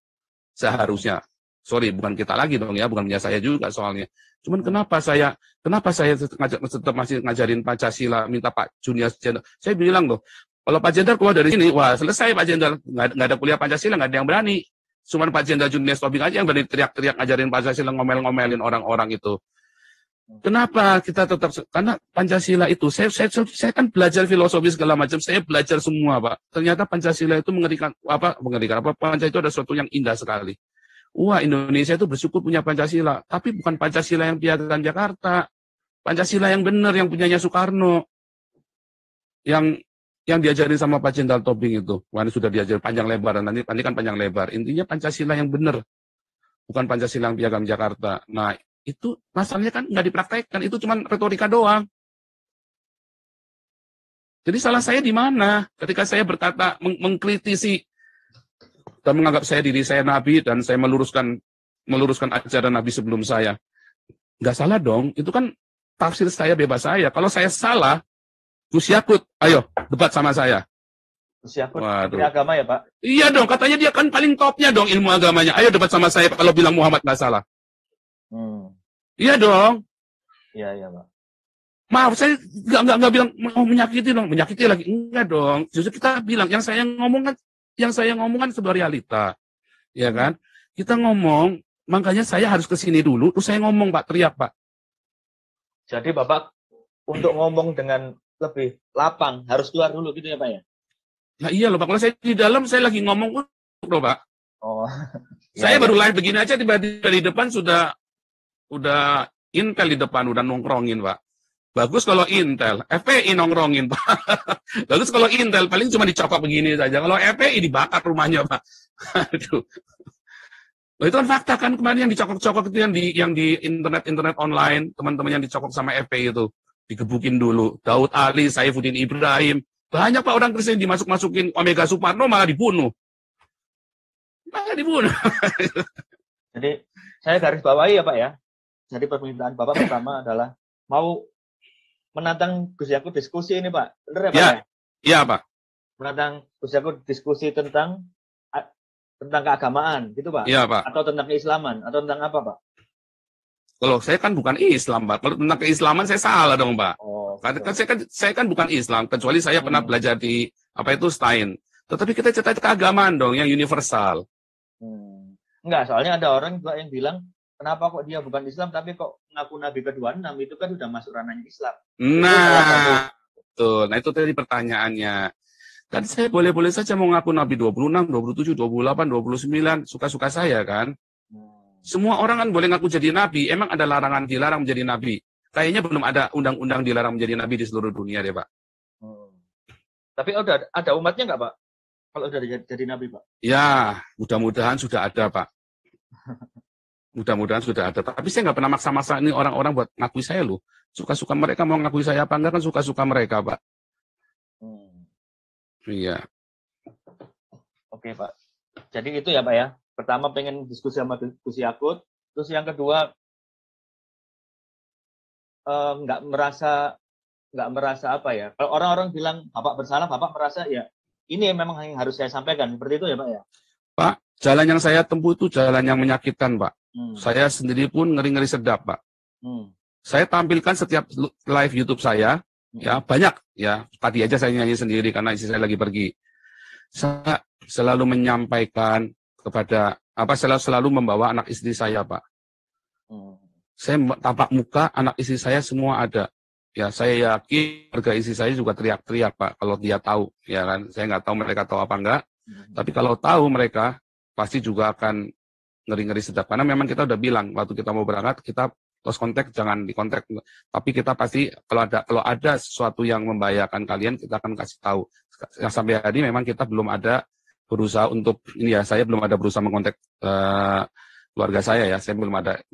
Seharusnya. Sorry, bukan kita lagi dong ya, bukan punya saya juga soalnya. Cuman kenapa saya tetap masih ngajarin Pancasila, minta Pak Junias Jenderal. Saya bilang loh, kalau Pak Jenderal keluar dari sini, wah selesai Pak Jenderal, nggak ada kuliah Pancasila, nggak ada yang berani. Cuman Pak Jenderal Junias Tobing aja yang berani teriak-teriak ngajarin Pancasila, ngomel-ngomelin orang-orang itu. Kenapa kita tetap, karena Pancasila itu, saya kan belajar filosofi segala macam, saya belajar semua Pak. Ternyata Pancasila itu mengerikan, Pancasila itu ada sesuatu yang indah sekali. Wah, Indonesia itu bersyukur punya Pancasila, tapi bukan Pancasila yang piagam Jakarta. Pancasila yang benar, yang punyanya Soekarno. Yang diajarin sama Pak Jenderal Tobing itu. Wah, ini sudah diajar panjang lebar, nanti kan panjang lebar. Intinya Pancasila yang benar, bukan Pancasila yang piagam Jakarta. Nah, itu masalahnya kan nggak dipraktekkan, itu cuma retorika doang. Jadi salah saya di mana? Ketika saya berkata, mengkritisi, dan menganggap diri saya Nabi, dan saya meluruskan ajaran Nabi sebelum saya. Nggak salah dong, itu kan tafsir saya, bebas saya. Kalau saya salah, Gus Yakut, ayo debat sama saya. Gus Yakut, Menteri Agama ya Pak? Iya dong, katanya dia kan paling topnya dong ilmu agamanya. Ayo debat sama saya kalau bilang Muhammad nggak salah. Iya dong. Iya, iya, Pak. Maaf, saya nggak bilang mau menyakiti dong, menyakiti lagi enggak dong. Justru kita bilang yang saya ngomong kan sebuah realita, ya kan? Kita ngomong, makanya saya harus ke sini dulu, terus saya ngomong Pak, teriak Pak. Jadi Bapak untuk ngomong dengan lebih lapang harus keluar dulu gitu ya Pak ya? Nah iya loh Pak, kalau saya di dalam saya lagi ngomong loh Pak. Oh. Saya baru live begini aja tiba-tiba di depan udah Intel di depan, udah nongkrongin Pak. Bagus kalau Intel, FPI nongkrongin Pak. Bagus kalau Intel, paling cuma dicokok begini saja. Kalau FPI dibakar rumahnya Pak. Aduh. Loh, itu kan fakta kan, kemarin yang dicokok-cokok itu yang di internet online, teman-teman yang dicokok sama FPI itu digebukin dulu. Daud Ali, Saifuddin Ibrahim, banyak Pak orang Kristen dimasuk-masukin, Omega Suparno malah dibunuh. Jadi saya garis bawahi ya Pak ya. Jadi permintaan Bapak pertama adalah mau menantang Gus Yakut diskusi ini Pak. Benar ya Pak? Iya Pak. Menantang Gus Yakut diskusi tentang keagamaan gitu Pak? Iya Pak. Atau tentang keislaman? Atau tentang apa Pak? Kalau saya kan bukan Islam Pak. Kalau tentang keislaman saya salah dong Pak. Oh, saya kan bukan Islam, kecuali saya pernah belajar di Stein. Tetapi kita cerita keagamaan dong yang universal. Enggak, soalnya ada orang juga yang bilang kenapa kok dia bukan Islam tapi kok ngaku Nabi ke-26 itu kan sudah masuk ranahnya Islam. Nah, betul. Nah itu tadi pertanyaannya. Kan saya boleh-boleh saja mau ngaku Nabi 26, 27, 28, 29, suka-suka saya kan. Semua orang kan boleh ngaku jadi Nabi. Emang ada larangan dilarang menjadi Nabi? Kayaknya belum ada undang-undang dilarang menjadi Nabi di seluruh dunia deh Pak. Tapi ada umatnya nggak Pak? Kalau udah jadi Nabi Pak? Ya, mudah-mudahan sudah ada Pak. Mudah-mudahan sudah ada. Tapi saya nggak pernah maksa-maksa ini orang-orang buat ngakui saya loh. Suka-suka mereka mau ngakui saya apa enggak kan suka-suka mereka Pak. Iya. Oke Pak. Jadi itu ya Pak ya. Pertama pengen diskusi sama Gus Yakut. Terus yang kedua nggak merasa apa ya. Kalau orang-orang bilang Bapak bersalah, Bapak merasa ya ini memang yang harus saya sampaikan. Seperti itu ya Pak ya. Pak, jalan yang saya tempuh itu jalan yang menyakitkan Pak. Saya sendiri pun ngeri-ngeri sedap Pak. Saya tampilkan setiap live YouTube saya. Ya banyak ya, tadi aja saya nyanyi sendiri karena istri saya lagi pergi. Saya selalu menyampaikan kepada selalu membawa anak istri saya Pak. Saya tampak muka anak istri saya semua ada. Ya saya yakin keluarga istri saya juga teriak-teriak Pak kalau dia tahu ya kan. Saya nggak tahu mereka tahu apa enggak. Tapi kalau tahu mereka pasti juga akan ngeri-ngeri sedap karena memang kita udah bilang waktu kita mau berangkat kita lost contact jangan dikontak, tapi kita pasti kalau ada sesuatu yang membahayakan kalian kita akan kasih tahu. Yang sampai hari memang kita belum ada berusaha untuk ini ya, saya belum ada berusaha mengontak keluarga saya ya, saya belum ada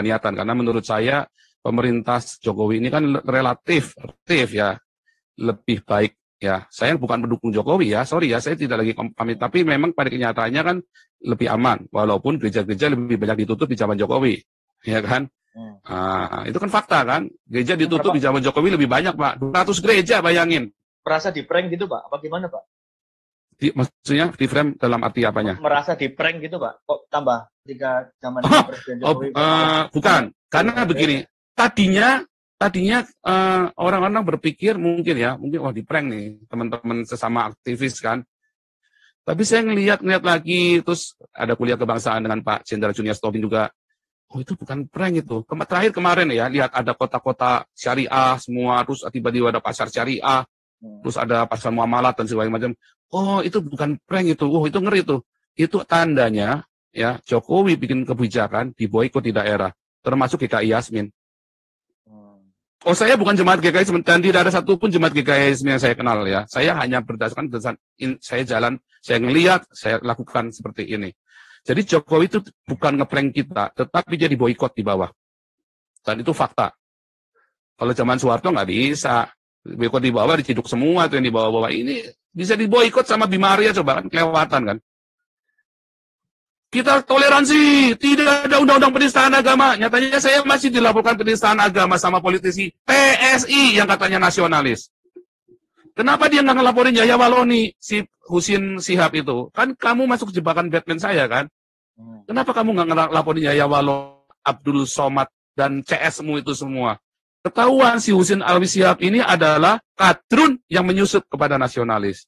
niatan karena menurut saya pemerintah Jokowi ini kan relatif ya lebih baik ya. Saya bukan pendukung Jokowi ya, sorry ya, saya tidak lagi pamit, tapi memang pada kenyataannya kan lebih aman walaupun gereja-gereja lebih banyak ditutup di zaman Jokowi. Ya kan? Itu kan fakta kan? Gereja ditutup di zaman Jokowi lebih banyak, Pak. 200 gereja, bayangin. Merasa di prank gitu, Pak? Apa gimana, Pak? Maksudnya di frame dalam arti apanya? Merasa di prank gitu, Pak? Kok tambah ketika zaman Presiden Jokowi? Bukan. Karena begini, tadinya orang-orang berpikir mungkin wah di prank nih, teman-teman sesama aktivis kan. Tapi saya ngelihat lagi, terus ada kuliah kebangsaan dengan Pak Jenderal Junior Tobin juga. Oh itu bukan prank itu. Terakhir kemarin ya, lihat ada kota-kota syariah semua, terus tiba-tiba ada pasar syariah, terus ada pasar muamalat dan segala macam. Oh itu bukan prank itu. Oh itu ngeri itu. Itu tandanya ya Jokowi bikin kebijakan diboikot di daerah, termasuk GKI Yasmin. Oh saya bukan jemaat GKI Yasmin dan tidak ada satupun jemaat GKI Yasmin yang saya kenal ya. Saya hanya berdasarkan saya jalan, saya ngelihat, saya lakukan seperti ini. Jadi Jokowi itu bukan ngeprank kita, tetapi dia diboikot di bawah. Dan itu fakta. Kalau zaman Soeharto nggak bisa. Boikot di bawah, diciduk semua itu yang di bawah-bawah. Ini bisa diboikot sama Bima Arya, coba kan kelewatan kan. Kita toleransi, tidak ada undang-undang penistaan agama. Nyatanya saya masih dilaporkan penistaan agama sama politisi PSI yang katanya nasionalis. Kenapa dia nggak ngelaporin Yahya Waloni, si Husin Shihab itu? Kan kamu masuk jebakan Batman saya kan? Kenapa kamu nggak ngelaporin Yahya Waloni, Abdul Somad, dan CS-mu itu semua. Ketahuan si Husin Alwi Shihab ini adalah kadrun yang menyusup kepada nasionalis.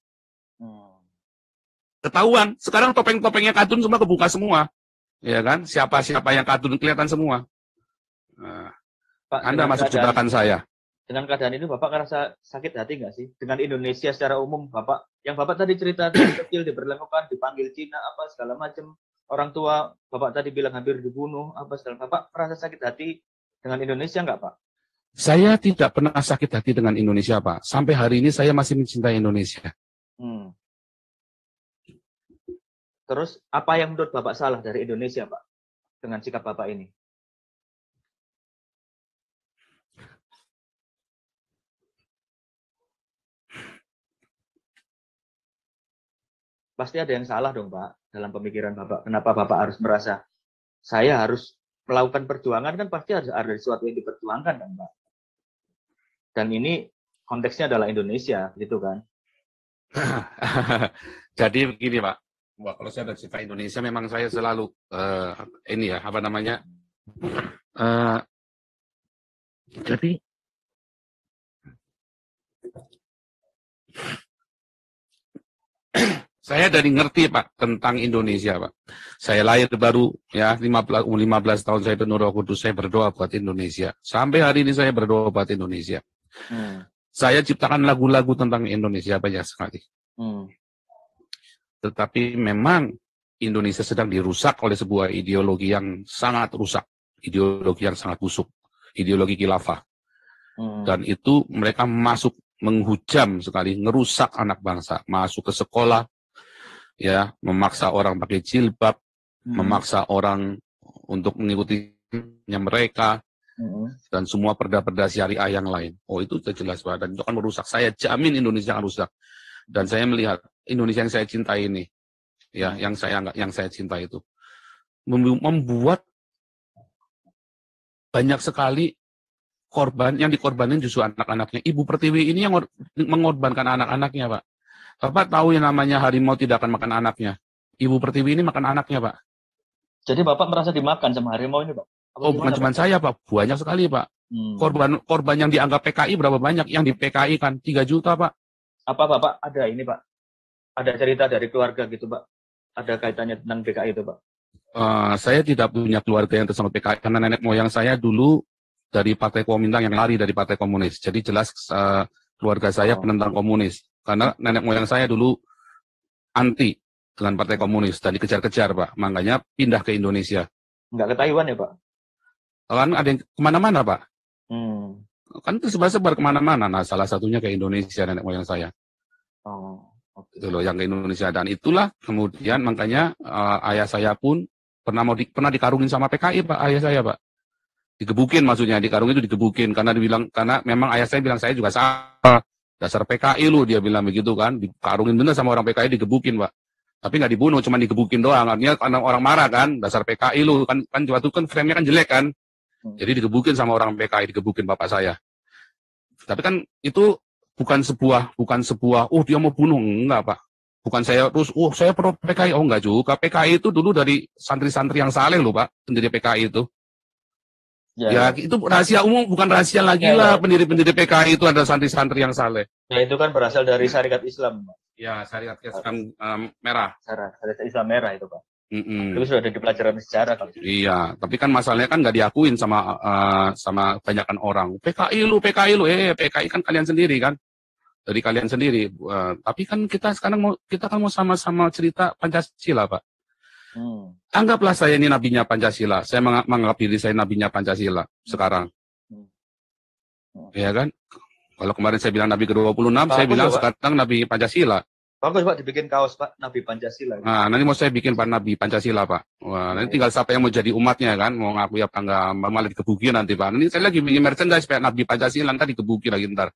Ketahuan, sekarang topeng-topengnya kadrun semua kebuka semua. Ya kan? Siapa-siapa yang kadrun kelihatan semua. Nah, Pak, Anda masuk jebakan saya. Dengan keadaan ini Bapak ngerasa sakit hati nggak sih? Dengan Indonesia secara umum, yang Bapak tadi cerita dari kecil diperlakukan, dipanggil Cina, apa segala macam. Orang tua Bapak tadi bilang hampir dibunuh, apa segala. Bapak merasa sakit hati dengan Indonesia nggak, Pak? Saya tidak pernah sakit hati dengan Indonesia, Pak. Sampai hari ini saya masih mencintai Indonesia. Terus, apa yang menurut Bapak salah dari Indonesia, Pak? Dengan sikap Bapak ini? Pasti ada yang salah dong, Pak, dalam pemikiran Bapak. Kenapa Bapak harus merasa, saya harus melakukan perjuangan, kan pasti harus ada sesuatu yang diperjuangkan, kan, Pak? Dan ini konteksnya adalah Indonesia, gitu kan? Jadi begini, Pak. Wah, kalau saya ada cerita Indonesia, memang saya selalu ini ya, apa namanya? Jadi saya dari ngerti, Pak, tentang Indonesia, Pak. Saya lahir baru ya 15 tahun saya penuh Roh Kudus, saya berdoa buat Indonesia. Sampai hari ini saya berdoa buat Indonesia. Saya ciptakan lagu-lagu tentang Indonesia banyak sekali. Tetapi memang Indonesia sedang dirusak oleh sebuah ideologi yang sangat rusak, ideologi yang sangat busuk, ideologi khilafah. Dan itu mereka masuk menghujam sekali, ngerusak anak bangsa, masuk ke sekolah, ya, memaksa orang pakai jilbab, memaksa orang untuk mengikutinya mereka, dan semua perda-perda syariah yang lain. Oh, itu jelas, Pak, dan itu akan merusak. Saya jamin Indonesia akan rusak. Dan saya melihat Indonesia yang saya cintai ini, ya, yang saya cintai itu membuat banyak sekali korban, yang dikorbanin justru anak-anaknya. Ibu Pertiwi ini yang mengorbankan anak-anaknya, Pak. Bapak tahu yang namanya harimau tidak akan makan anaknya. Ibu Pertiwi ini makan anaknya, Pak. Jadi Bapak merasa dimakan sama harimau ini, Pak? Oh, bukan cuma saya, Pak. Banyak sekali, Pak. Korban yang dianggap PKI berapa banyak? Yang di PKI kan 3 juta, Pak. Apa Bapak ada ini, Pak? Ada cerita dari keluarga gitu, Pak? Ada kaitannya tentang PKI itu, Pak? Saya tidak punya keluarga yang tersangkut PKI, karena nenek moyang saya dulu dari Partai Komintang yang lari dari Partai Komunis. Jadi jelas keluarga saya penentang komunis. Karena nenek moyang saya dulu anti dengan Partai Komunis dan dikejar-kejar, Pak. Makanya pindah ke Indonesia. Nggak ke Taiwan ya, Pak? Kan ada yang kemana-mana, Pak. Kan itu sebar-sebar kemana-mana. Nah, salah satunya ke Indonesia nenek moyang saya. Itu loh, yang ke Indonesia. Dan itulah kemudian makanya ayah saya pun pernah dikarungin sama PKI, Pak, ayah saya, Pak. Digebukin, maksudnya dikarungin itu digebukin karena memang ayah saya bilang saya juga sama, dasar PKI lu, dia bilang begitu kan, dikarungin bener sama orang PKI, digebukin, Pak. Tapi nggak dibunuh, cuma digebukin doang. Artinya karena orang marah kan, dasar PKI lu, kan waktu kan frame-nya kan jelek kan. Jadi digebukin sama orang PKI, digebukin bapak saya. Tapi kan itu bukan sebuah dia mau bunuh, enggak, Pak. Bukan saya terus saya pro PKI, enggak juga. PKI itu dulu dari santri-santri yang saleh loh, Pak, pendiri PKI itu. Ya, itu rahasia umum, bukan rahasia lagi lah. Pendiri-pendiri PKI itu ada santri-santri yang saleh. Ya, itu kan berasal dari syariat Islam, Pak. Ya, syariat Islam merah. Syariat Islam merah itu, Pak. Itu sudah ada di pelajaran sejarah, Pak. Iya, tapi kan masalahnya kan nggak diakuin sama banyakan orang. PKI lu, PKI kan kalian sendiri kan. Dari kalian sendiri. Tapi kan kita sekarang mau sama-sama cerita Pancasila, Pak. Anggaplah saya ini nabinya Pancasila. Saya menganggap diri saya nabinya Pancasila sekarang. Ya kan? Kalau kemarin saya bilang nabi ke-26, saya bilang sekarang nabi Pancasila. Bagus, Pak, dibikin kaos, Pak, nabi Pancasila. Nah, nanti mau saya bikin Pak nabi Pancasila, Pak. Wah, nanti tinggal siapa yang mau jadi umatnya kan, mau ngaku apa enggak, malah dikebukin nanti, Pak. Nanti saya lagi bikin merchandise Pak nabi Pancasila, nanti dikebukin lagi ntar.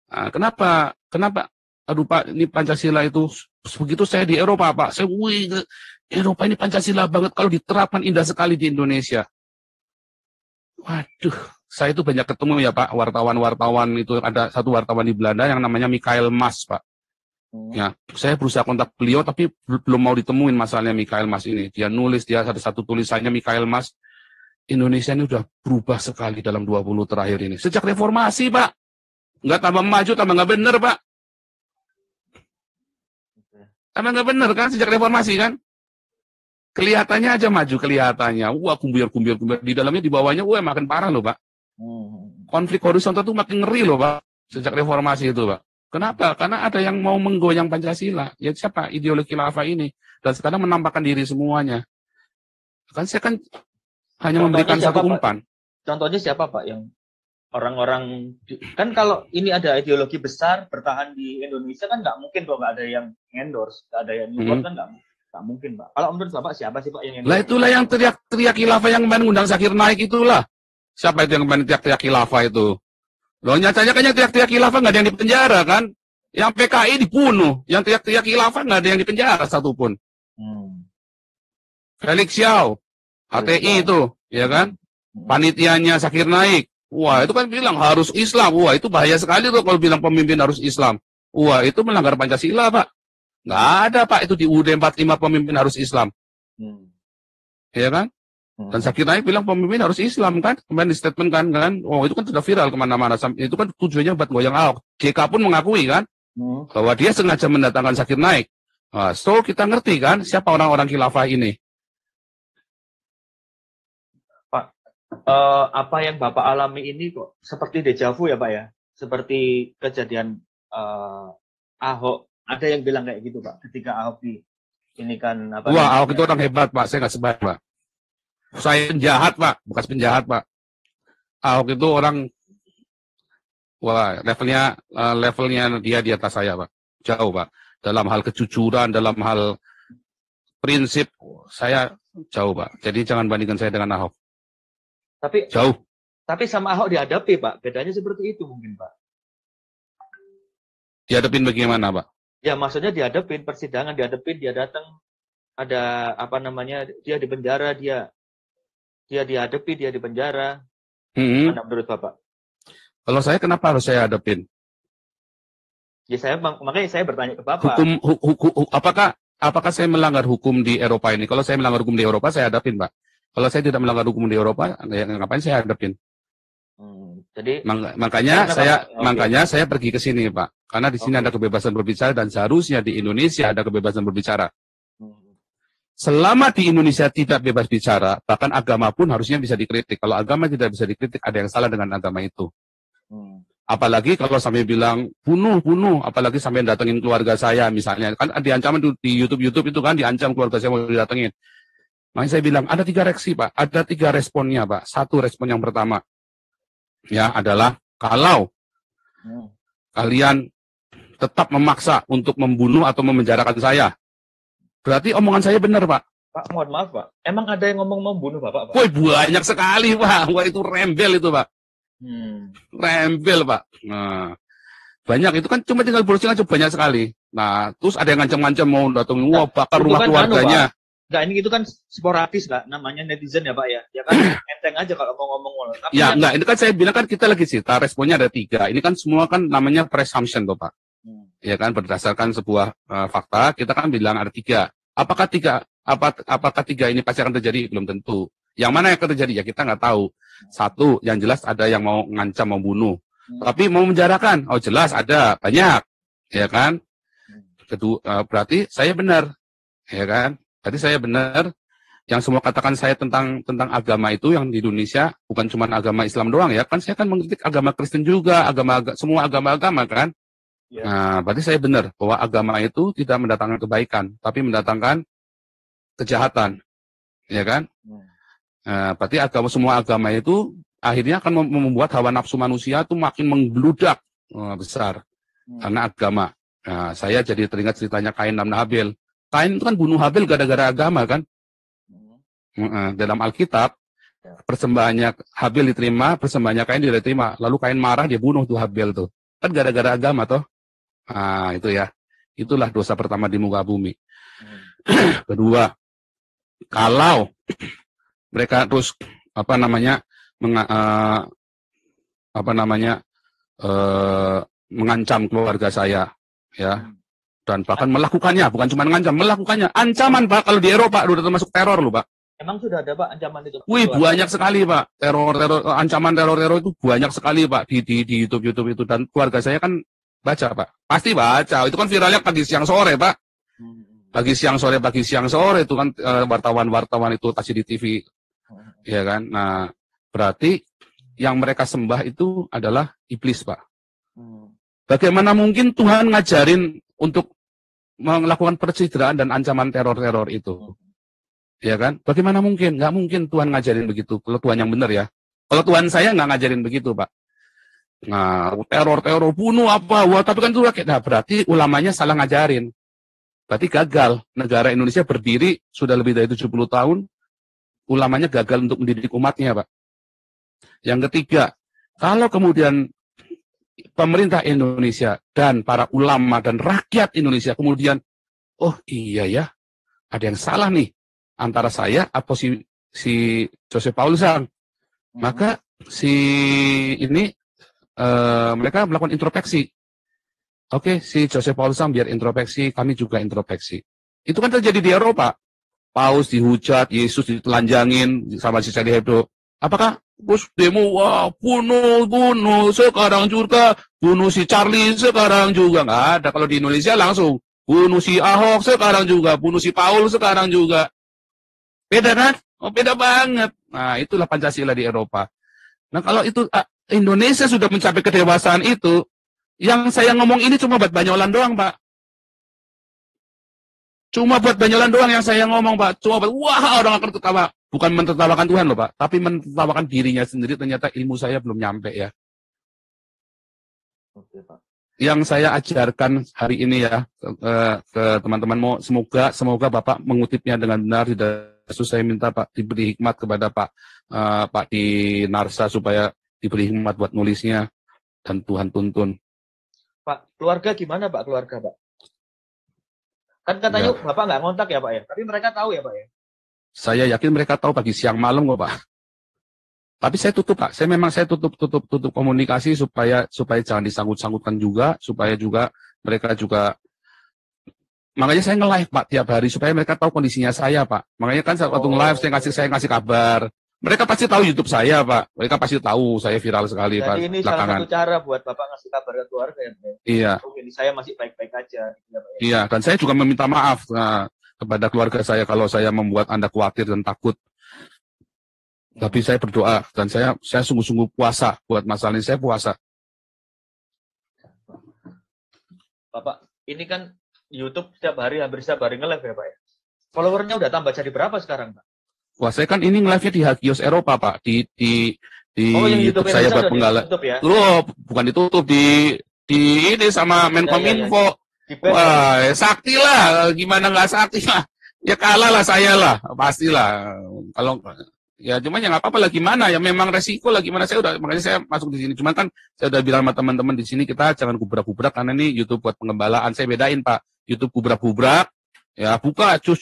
Nah, kenapa? Aduh, Pak, ini Pancasila itu begitu saya di Eropa, Pak. Saya, Eropa ini Pancasila banget, kalau diterapkan indah sekali di Indonesia. Waduh, saya itu banyak ketemu ya, Pak, wartawan-wartawan itu. Ada satu wartawan di Belanda yang namanya Michael Mas, Pak. Ya, saya berusaha kontak beliau tapi belum mau ditemuin masalahnya Michael Mas ini. Dia nulis, dia ada satu tulisannya Michael Mas. Indonesia ini udah berubah sekali dalam 20 terakhir ini. Sejak reformasi, Pak. Nggak tambah maju, tambah nggak bener, Pak. Tambah nggak bener kan, sejak reformasi kan. Kelihatannya aja maju, kelihatannya. Wah, kumbir. Di dalamnya, di bawahnya, wah makin parah loh, Pak. Konflik horizontal itu makin ngeri loh, Pak. Sejak reformasi itu, Pak. Kenapa? Karena ada yang mau menggoyang Pancasila. Ya siapa? Ideologi khilafah ini. Dan sekarang menampakkan diri semuanya. Kan saya kan hanya memberikan satu umpan. Contohnya siapa, Pak, yang orang-orang kan kalau ini ada ideologi besar bertahan di Indonesia kan nggak mungkin kok nggak ada yang endorse, nggak ada yang support kan nggak mungkin, Pak. Kalau menurut Bapak siapa sih, Pak, yang endorse? Lah itulah yang teriak-teriak khilafah yang kemarin ngundang Zakir Naik itulah. Siapa itu yang kemarin teriak-teriak khilafah itu? Loh nyatanya kan yang teriak-teriak khilafah nggak ada yang dipenjara kan? Yang PKI dibunuh, yang teriak-teriak khilafah nggak ada yang dipenjara satupun. Felix Xiao, HTI itu, ya kan? Panitianya Zakir Naik. Wah, itu kan bilang harus Islam. Wah, itu bahaya sekali tuh kalau bilang pemimpin harus Islam. Wah, itu melanggar Pancasila, Pak. Nggak ada, Pak. Itu di UUD 45 pemimpin harus Islam. Ya kan? Dan Zakir Naik bilang pemimpin harus Islam, kan? Kemarin di statement kan? Oh, itu kan sudah viral kemana-mana. Itu kan tujuannya buat goyang Ahok. JK pun mengakui, kan? Bahwa dia sengaja mendatangkan Zakir Naik. Nah, so, kita ngerti, kan? Siapa orang-orang khilafah ini? Apa yang Bapak alami ini kok seperti dejavu ya, Pak ya? Seperti kejadian Ahok. Ada yang bilang kayak gitu, Pak. Ketika Ahok ini kan apa? Wah, Ahok itu orang hebat, Pak. Saya nggak sebat, Pak. Saya penjahat, Pak. Bekas penjahat, Pak. Ahok itu orang, wah, levelnya dia di atas saya, Pak. Jauh, Pak. Dalam hal kejujuran, dalam hal prinsip, saya jauh, Pak. Jadi jangan bandingkan saya dengan Ahok. Tapi jauh. Tapi sama Ahok dihadapi, Pak. Bedanya seperti itu mungkin, Pak. Dihadapin bagaimana, Pak? Ya, maksudnya dihadapin persidangan, dia datang, ada apa namanya, dia di penjara, dia dihadapi, dia di penjara. Mana menurut Bapak? Kalau saya, kenapa harus saya hadapin? Ya makanya saya bertanya ke Bapak. Apakah saya melanggar hukum di Eropa ini? Kalau saya melanggar hukum di Eropa, saya hadapin, Pak. Kalau saya tidak melanggar hukum di Eropa, ya ngapain saya hadapin? Jadi makanya saya pergi ke sini, Pak. Karena di sini ada kebebasan berbicara dan seharusnya di Indonesia ada kebebasan berbicara. Selama di Indonesia tidak bebas bicara, bahkan agama pun harusnya bisa dikritik. Kalau agama tidak bisa dikritik, ada yang salah dengan agama itu. Apalagi kalau sampai bilang bunuh, apalagi sampai datengin keluarga saya misalnya. Kan diancam di YouTube itu kan diancam keluarga saya mau didatengin. Makanya saya bilang, ada 3 reaksi, Pak. Ada 3 responnya, Pak. Satu respon yang pertama, ya adalah kalau kalian tetap memaksa untuk membunuh atau memenjarakan saya, berarti omongan saya benar, Pak. Pak, mohon maaf, Pak. Emang ada yang ngomong membunuh Bapak, Pak? Woi, banyak sekali, Pak. Wah, itu rembel itu, Pak. Rembel, Pak. Nah, banyak. Itu kan cuma tinggal browsing aja banyak sekali. Nah, terus ada yang ngancam-ngancam mau datang, wah, bakar rumah keluarganya. Enggak, ini itu kan sporadis, Kak. Namanya netizen ya, Pak ya. Ya kan enteng aja kalau mau ngomong. Tapi ya, enggak. Ini kan saya bilang kan kita lagi cerita, responnya ada 3. Ini kan semua kan namanya presumption, Pak. Ya kan, berdasarkan sebuah fakta, kita kan bilang ada 3. Apakah 3 ini pasti akan terjadi? Belum tentu. Yang mana yang akan terjadi? Ya kita nggak tahu. Satu, yang jelas ada yang mau ngancam, mau bunuh. Tapi mau menjarakan? Oh jelas ada, banyak. Ya kan? Kedua, berarti saya benar. Ya kan? Tadi saya benar, yang semua katakan saya tentang agama itu yang di Indonesia bukan cuma agama Islam doang ya, kan saya kan mengkritik agama Kristen juga, semua agama-agama kan. Ya. Nah, berarti saya benar bahwa agama itu tidak mendatangkan kebaikan, tapi mendatangkan kejahatan, ya kan? Nah, berarti semua agama itu akhirnya akan membuat hawa nafsu manusia itu makin membludak besar karena agama. Nah, saya jadi teringat ceritanya Kain dan Habel. Kain itu kan bunuh Habel gara-gara agama kan. Dalam Alkitab, persembahannya Habel diterima, persembahannya Kain tidak diterima. Lalu Kain marah, dia bunuh tuh Habel tuh. Kan gara-gara agama toh. Nah itu ya. Itulah dosa pertama di muka bumi. Kedua, kalau mereka terus mengancam keluarga saya, ya. Dan bahkan melakukannya, bukan cuma mengancam, melakukannya. Ancaman, Pak, kalau di Eropa udah termasuk teror loh, Pak. Emang sudah ada Pak ancaman itu? Wih, banyak sekali Pak. Ancaman teror itu banyak sekali Pak di YouTube itu. Dan keluarga saya kan baca Pak. Pasti baca. Itu kan viralnya pagi siang sore Pak. Pagi siang sore itu kan wartawan-wartawan itu kasih di TV. Ya kan. Nah, berarti yang mereka sembah itu adalah iblis Pak. Bagaimana mungkin Tuhan ngajarin untuk melakukan pencitraan dan ancaman teror itu? Ya kan? Bagaimana mungkin? Nggak mungkin Tuhan ngajarin begitu. Kalau Tuhan yang benar ya. Kalau Tuhan saya nggak ngajarin begitu, Pak. Nah, teror, bunuh apa? Wah, tapi kan itu nah, berarti ulamanya salah ngajarin. Berarti gagal. Negara Indonesia berdiri sudah lebih dari 70 tahun. Ulamanya gagal untuk mendidik umatnya, Pak. Yang ketiga, kalau kemudian pemerintah Indonesia dan para ulama dan rakyat Indonesia kemudian, oh iya ya, ada yang salah nih antara saya atau si Joseph Paul Sang. Maka si ini mereka melakukan introspeksi. Oke, si Joseph Paul Sang biar introspeksi, kami juga introspeksi. Itu kan terjadi di Eropa. Paus dihujat, Yesus ditelanjangin sama si Charlie Hebdo. Apakah bos demo, wah, bunuh, sekarang juga, bunuh si Charlie, sekarang juga. Nggak ada. Kalau di Indonesia langsung, bunuh si Ahok, sekarang juga, bunuh si Paul, sekarang juga. Beda kan? Oh, beda banget. Nah, itulah Pancasila di Eropa. Nah, kalau itu Indonesia sudah mencapai kedewasaan itu, yang saya ngomong ini cuma buat Banyolan doang, Pak. Cuma buat Banyolan doang yang saya ngomong, Pak. Cuma buat, wah, orang akan ketawa. Bukan mentertawakan Tuhan loh, Pak. Tapi mentertawakan dirinya sendiri, ternyata ilmu saya belum nyampe ya. Oke, Pak. Yang saya ajarkan hari ini ya, ke teman-teman, semoga Bapak mengutipnya dengan benar. Saya minta Pak diberi hikmat kepada Pak di Narsa supaya diberi hikmat buat nulisnya dan Tuhan tuntun. Pak, keluarga gimana Pak? Keluarga Pak? Kan katanya ya. Bapak nggak ngontak ya Pak ya? Tapi mereka tahu ya Pak ya? Saya yakin mereka tahu pagi siang malam kok Pak. Tapi saya tutup Pak. Saya tutup komunikasi supaya jangan disangkut-sangkutkan juga, supaya juga mereka juga. Makanya saya nge-live Pak tiap hari supaya mereka tahu kondisinya saya Pak. Makanya kan saat waktu nge-live saya ngasih kabar. Mereka pasti tahu YouTube saya Pak. Mereka pasti tahu saya viral sekali Pak. Jadi ini belakangan. Salah satu cara buat Bapak ngasih kabar ke keluarga ya Pak. Iya. Ini saya masih baik-baik aja. Ya, Pak, ya. Iya, dan saya juga meminta maaf kepada keluarga saya kalau saya membuat Anda khawatir dan takut. Tapi saya berdoa dan saya sungguh-sungguh puasa buat masalah ini. Saya puasa. Bapak, ini kan YouTube hampir setiap hari nge-live ya Pak ya? Followernya udah tambah jadi berapa sekarang Pak? Wah, saya kan ini nge-live-nya di Hagios Eropa Pak. Di YouTube saya buat penggalan. Ya? Loh, bukan ditutup di ini sama Menkominfo. Wah, sakti lah. Gimana nggak sakti lah? Ya kalah lah saya lah. Pastilah. Kalau ya cuman ya nggak apa-apa lah gimana ya memang resiko lah gimana makanya saya masuk di sini. Cuman kan saya udah bilang sama teman-teman di sini kita jangan gubrak-gubrak karena ini YouTube buat pengembalaan. Saya bedain Pak. YouTube gubrak-gubrak ya buka cus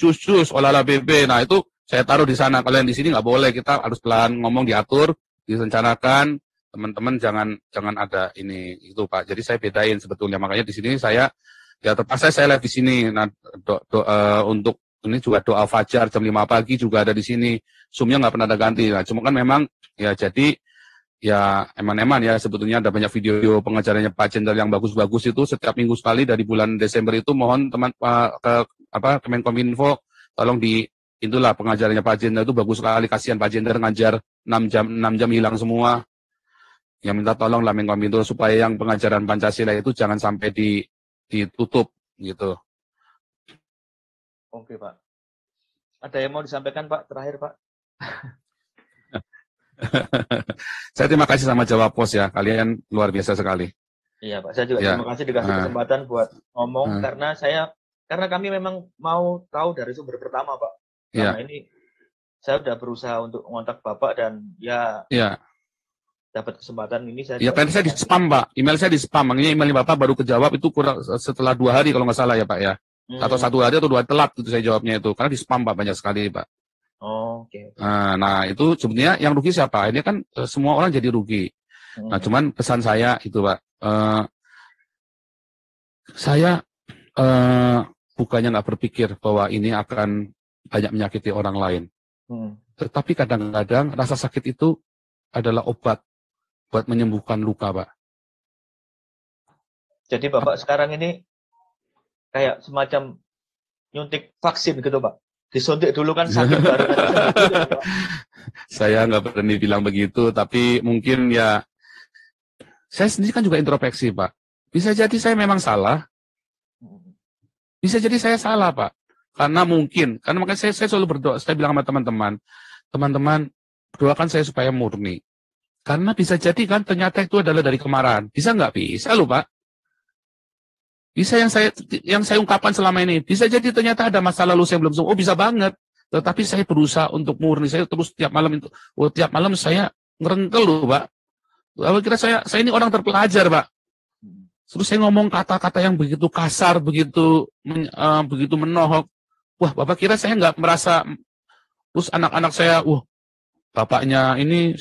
olala BB. Nah itu saya taruh di sana. Kalau yang di sini nggak boleh, kita harus pelan ngomong, diatur, direncanakan. Teman-teman jangan ada ini itu Pak. Jadi saya bedain sebetulnya. Makanya di sini saya ya terpaksa saya live di sini. Nah untuk ini juga doa fajar jam 5 pagi juga ada di sini. Zoom-nya nggak pernah ada ganti. Nah, cuma kan memang ya jadi ya eman-eman ya sebetulnya ada banyak video pengajarannya Pak Jenderal yang bagus-bagus itu setiap minggu sekali dari bulan Desember itu mohon teman Kemenkominfo tolong itulah pengajarannya Pak Jenderal itu bagus sekali. Kasihan Pak Jenderal ngajar 6 jam hilang semua. Yang minta tolong lah Menkominfo supaya yang pengajaran Pancasila itu jangan sampai ditutup gitu. Oke Pak. Ada yang mau disampaikan Pak terakhir Pak? Saya terima kasih sama Jawa Pos ya. Kalian luar biasa sekali. Iya Pak. Saya juga terima kasih dikasih kesempatan buat ngomong karena kami memang mau tahu dari sumber pertama Pak. Karena ini saya udah berusaha untuk ngontak Bapak dan dapat kesempatan ini saya. Ya kan saya di spam Pak. Email saya di spam. Makanya email Bapak baru kejawab itu kurang setelah 2 hari kalau nggak salah ya Pak ya. Atau 1 hari atau 2 hari telat itu saya jawabnya itu. Karena di spam Pak banyak sekali Pak. Oh, oke. Nah itu sebenarnya yang rugi siapa? Ini kan semua orang jadi rugi. Nah cuman pesan saya itu Pak. Saya bukannya nggak berpikir bahwa ini akan banyak menyakiti orang lain. Tetapi kadang-kadang rasa sakit itu adalah obat buat menyembuhkan luka, Pak. Jadi Bapak sekarang ini kayak semacam nyuntik vaksin gitu, Pak. Disuntik dulu kan sakit baru nanti sembuh gitu, Pak. Saya nggak berani bilang begitu, tapi mungkin ya, saya sendiri kan juga introspeksi, Pak. Bisa jadi saya memang salah. Bisa jadi saya salah, Pak. Karena makanya saya selalu berdoa, saya bilang sama teman-teman, doakan saya supaya murni. Karena bisa jadi kan ternyata itu adalah dari kemarahan. Bisa nggak? Bisa loh, Pak. Bisa yang saya ungkapkan selama ini. Bisa jadi ternyata ada masa lalu saya belum sembuh. Oh, bisa banget. Tetapi saya berusaha untuk murni. Saya terus tiap malam saya ngerengkel loh, Pak. Lalu kira saya ini orang terpelajar, Pak. Terus saya ngomong kata-kata yang begitu kasar, begitu menohok. Wah, Bapak kira saya nggak merasa. Terus anak-anak saya, bapaknya ini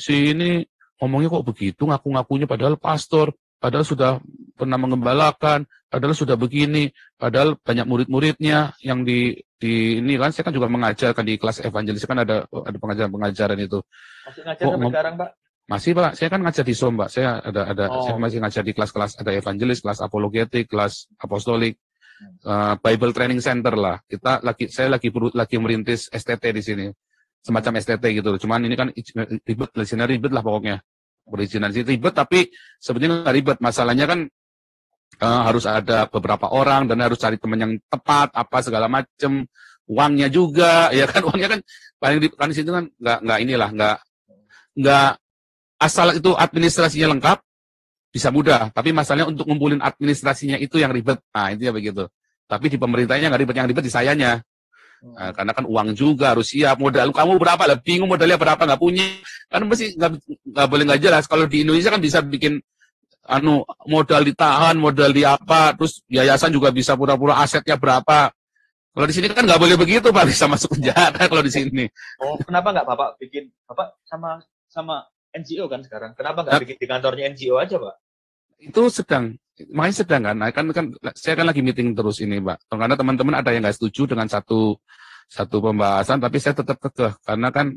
ngomongnya kok begitu, ngaku-ngakunya padahal pastor, padahal sudah pernah mengembalakan, padahal sudah begini, padahal banyak murid-muridnya yang di ini kan, saya kan juga mengajarkan di kelas evangelis, kan ada pengajaran-pengajaran itu. Masih ngajar sampai sekarang, Pak? Masih, Pak. Saya kan ngajar di SOM, Pak. Saya saya masih ngajar di kelas-kelas, ada evangelis, kelas apologetik, kelas apostolik, Bible Training Center lah. Saya lagi merintis STT di sini. Semacam STT gitu. Cuman ini kan ribet lah pokoknya. Perizinan sih ribet, tapi sebenarnya nggak ribet. Masalahnya kan harus ada beberapa orang dan harus cari teman yang tepat, apa segala macem. Uangnya juga, ya kan, uangnya kan paling di situ kan nggak asal itu administrasinya lengkap bisa mudah, tapi masalahnya untuk ngumpulin administrasinya itu yang ribet. Nah, itu ya begitu. Tapi di pemerintahnya nggak ribet, yang ribet di sayanya. Karena kan uang juga harus siap, modal kamu berapa lah, bingung modalnya berapa, nggak punya, kan mesti nggak boleh nggak jelas. Kalau di Indonesia kan bisa bikin modal ditahan, modal di apa, terus yayasan juga bisa pura-pura asetnya berapa. Kalau di sini kan nggak boleh begitu, Pak, bisa masuk penjara kalau di sini. Oh, kenapa nggak Bapak bikin, Bapak sama NGO kan sekarang, kenapa nggak bikin di kantornya NGO aja, Pak? Itu makanya sedang kan, saya kan lagi meeting terus ini, Pak. Karena teman-teman ada yang nggak setuju dengan satu pembahasan, tapi saya tetap kekeh karena kan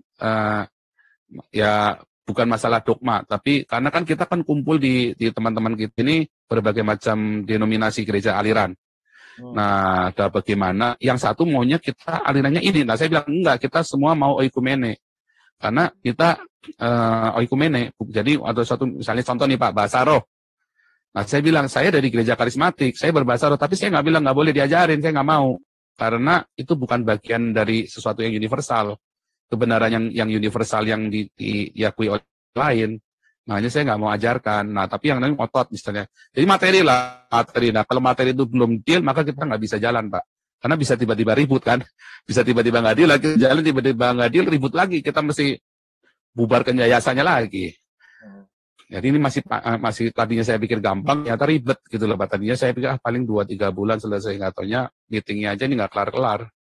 ya bukan masalah dogma, tapi karena kan kita kan kumpul di teman-teman kita ini berbagai macam denominasi gereja aliran. Nah, ada bagaimana yang satu maunya kita alirannya ini. Nah, saya bilang enggak, kita semua mau oikumene. Karena kita oikumene. Jadi ada suatu misalnya contoh nih, Pak, bahasa roh. Nah, saya bilang, saya dari gereja karismatik, saya berbahasa roh, tapi saya nggak bilang nggak boleh diajarin, saya nggak mau. Karena itu bukan bagian dari sesuatu yang universal. Kebenaran yang universal yang diakui oleh lain. Makanya saya nggak mau ajarkan. Nah, tapi yang lain otot misalnya. Jadi materi. Nah, kalau materi itu belum deal, maka kita nggak bisa jalan, Pak. Karena bisa tiba-tiba ribut kan. Bisa tiba-tiba nggak deal, lagi jalan tiba-tiba nggak deal, ribut lagi. Kita mesti bubarkan yayasannya lagi. Jadi ini masih tadinya saya pikir gampang, ternyata ribet gitu loh, Pak. Tadinya saya pikir paling 2-3 bulan selesai, nggak taunya meetingnya aja ini nggak kelar-kelar.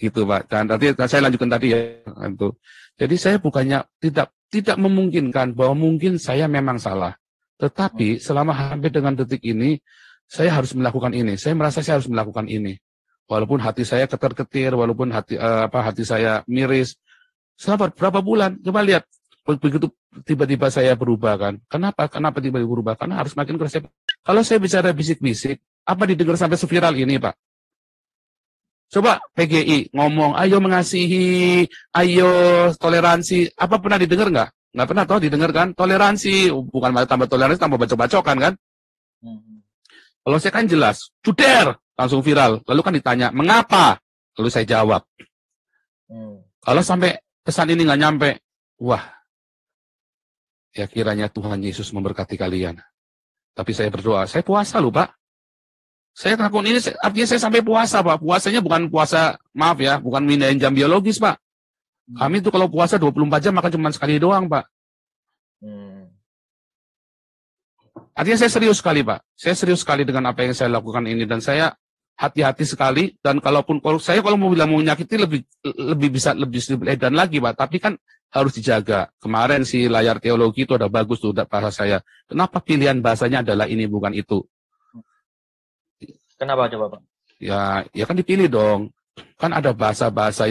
Gitu, Pak. Dan nanti saya lanjutkan tadi ya. Itu. Jadi saya bukannya tidak memungkinkan bahwa mungkin saya memang salah. Tetapi selama hampir dengan detik ini, saya harus melakukan ini. Saya merasa saya harus melakukan ini. Walaupun hati saya ketir-ketir, walaupun hati saya miris. Selama berapa bulan? Coba lihat. Begitu tiba-tiba saya berubah kan. Kenapa tiba-tiba berubah? Karena harus makin keras. Kalau saya bicara bisik-bisik, apa didengar sampai seviral ini, Pak? Coba PGI ngomong, ayo mengasihi, ayo toleransi. Apa pernah didengar nggak? Nggak pernah toh didengar kan? Toleransi, bukan tambah toleransi, tambah bacok-bacokan kan? Kalau saya kan jelas, cuder, langsung viral. Lalu kan ditanya, mengapa? Lalu saya jawab. Kalau sampai pesan ini nggak nyampe, wah, ya kiranya Tuhan Yesus memberkati kalian. Tapi saya berdoa, saya puasa loh, Pak. Saya ngelakuin ini, artinya saya sampai puasa, Pak. Puasanya bukan puasa, maaf ya, bukan mindahin jam biologis, Pak. Kami tuh kalau puasa 24 jam makan cuma sekali doang, Pak. Artinya saya serius sekali, Pak. Saya serius sekali dengan apa yang saya lakukan ini. Dan saya hati-hati sekali. Dan kalau mau bilang mau nyakiti, lebih edan lagi, Pak. Tapi kan harus dijaga. Kemarin si layar teologi itu ada bagus tuh bahasa saya. Kenapa pilihan bahasanya adalah ini bukan itu? Kenapa coba, Pak? Ya kan dipilih dong. kan ada bahasa-bahasa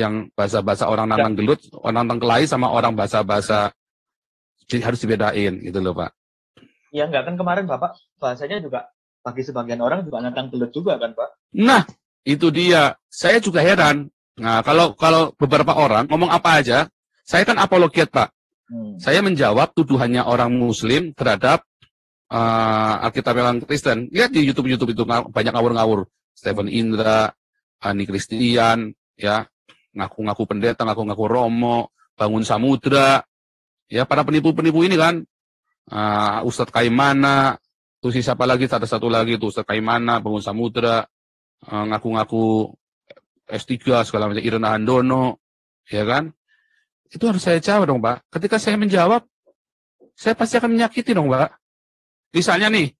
orang Nanang Gelut, orang Tengkelai sama orang bahasa-bahasa harus dibedain gitu loh Pak. Ya enggak, kan kemarin Bapak bahasanya juga bagi sebagian orang juga Nanang Gelut juga kan Pak? Nah, itu dia. Saya juga heran. Nah, kalau beberapa orang ngomong apa aja, saya kan apologet Pak. Saya menjawab tuduhannya orang Muslim terhadap Alkitab yang Kristen. Lihat di YouTube itu banyak ngawur-ngawur. Stephen Indra, Ani Kristian, ya, ngaku-ngaku pendeta, ngaku-ngaku Romo, Bangun Samudra, ya, para penipu-penipu ini kan, Ustadz Kaimana, terus siapa lagi, ada satu lagi tuh Ustadz Kaimana, Bangun Samudra, ngaku-ngaku S3 segala macam, Irena Handono, ya kan? Itu harus saya jawab dong, Pak. Ketika saya menjawab, saya pasti akan menyakiti dong, Pak. Misalnya nih,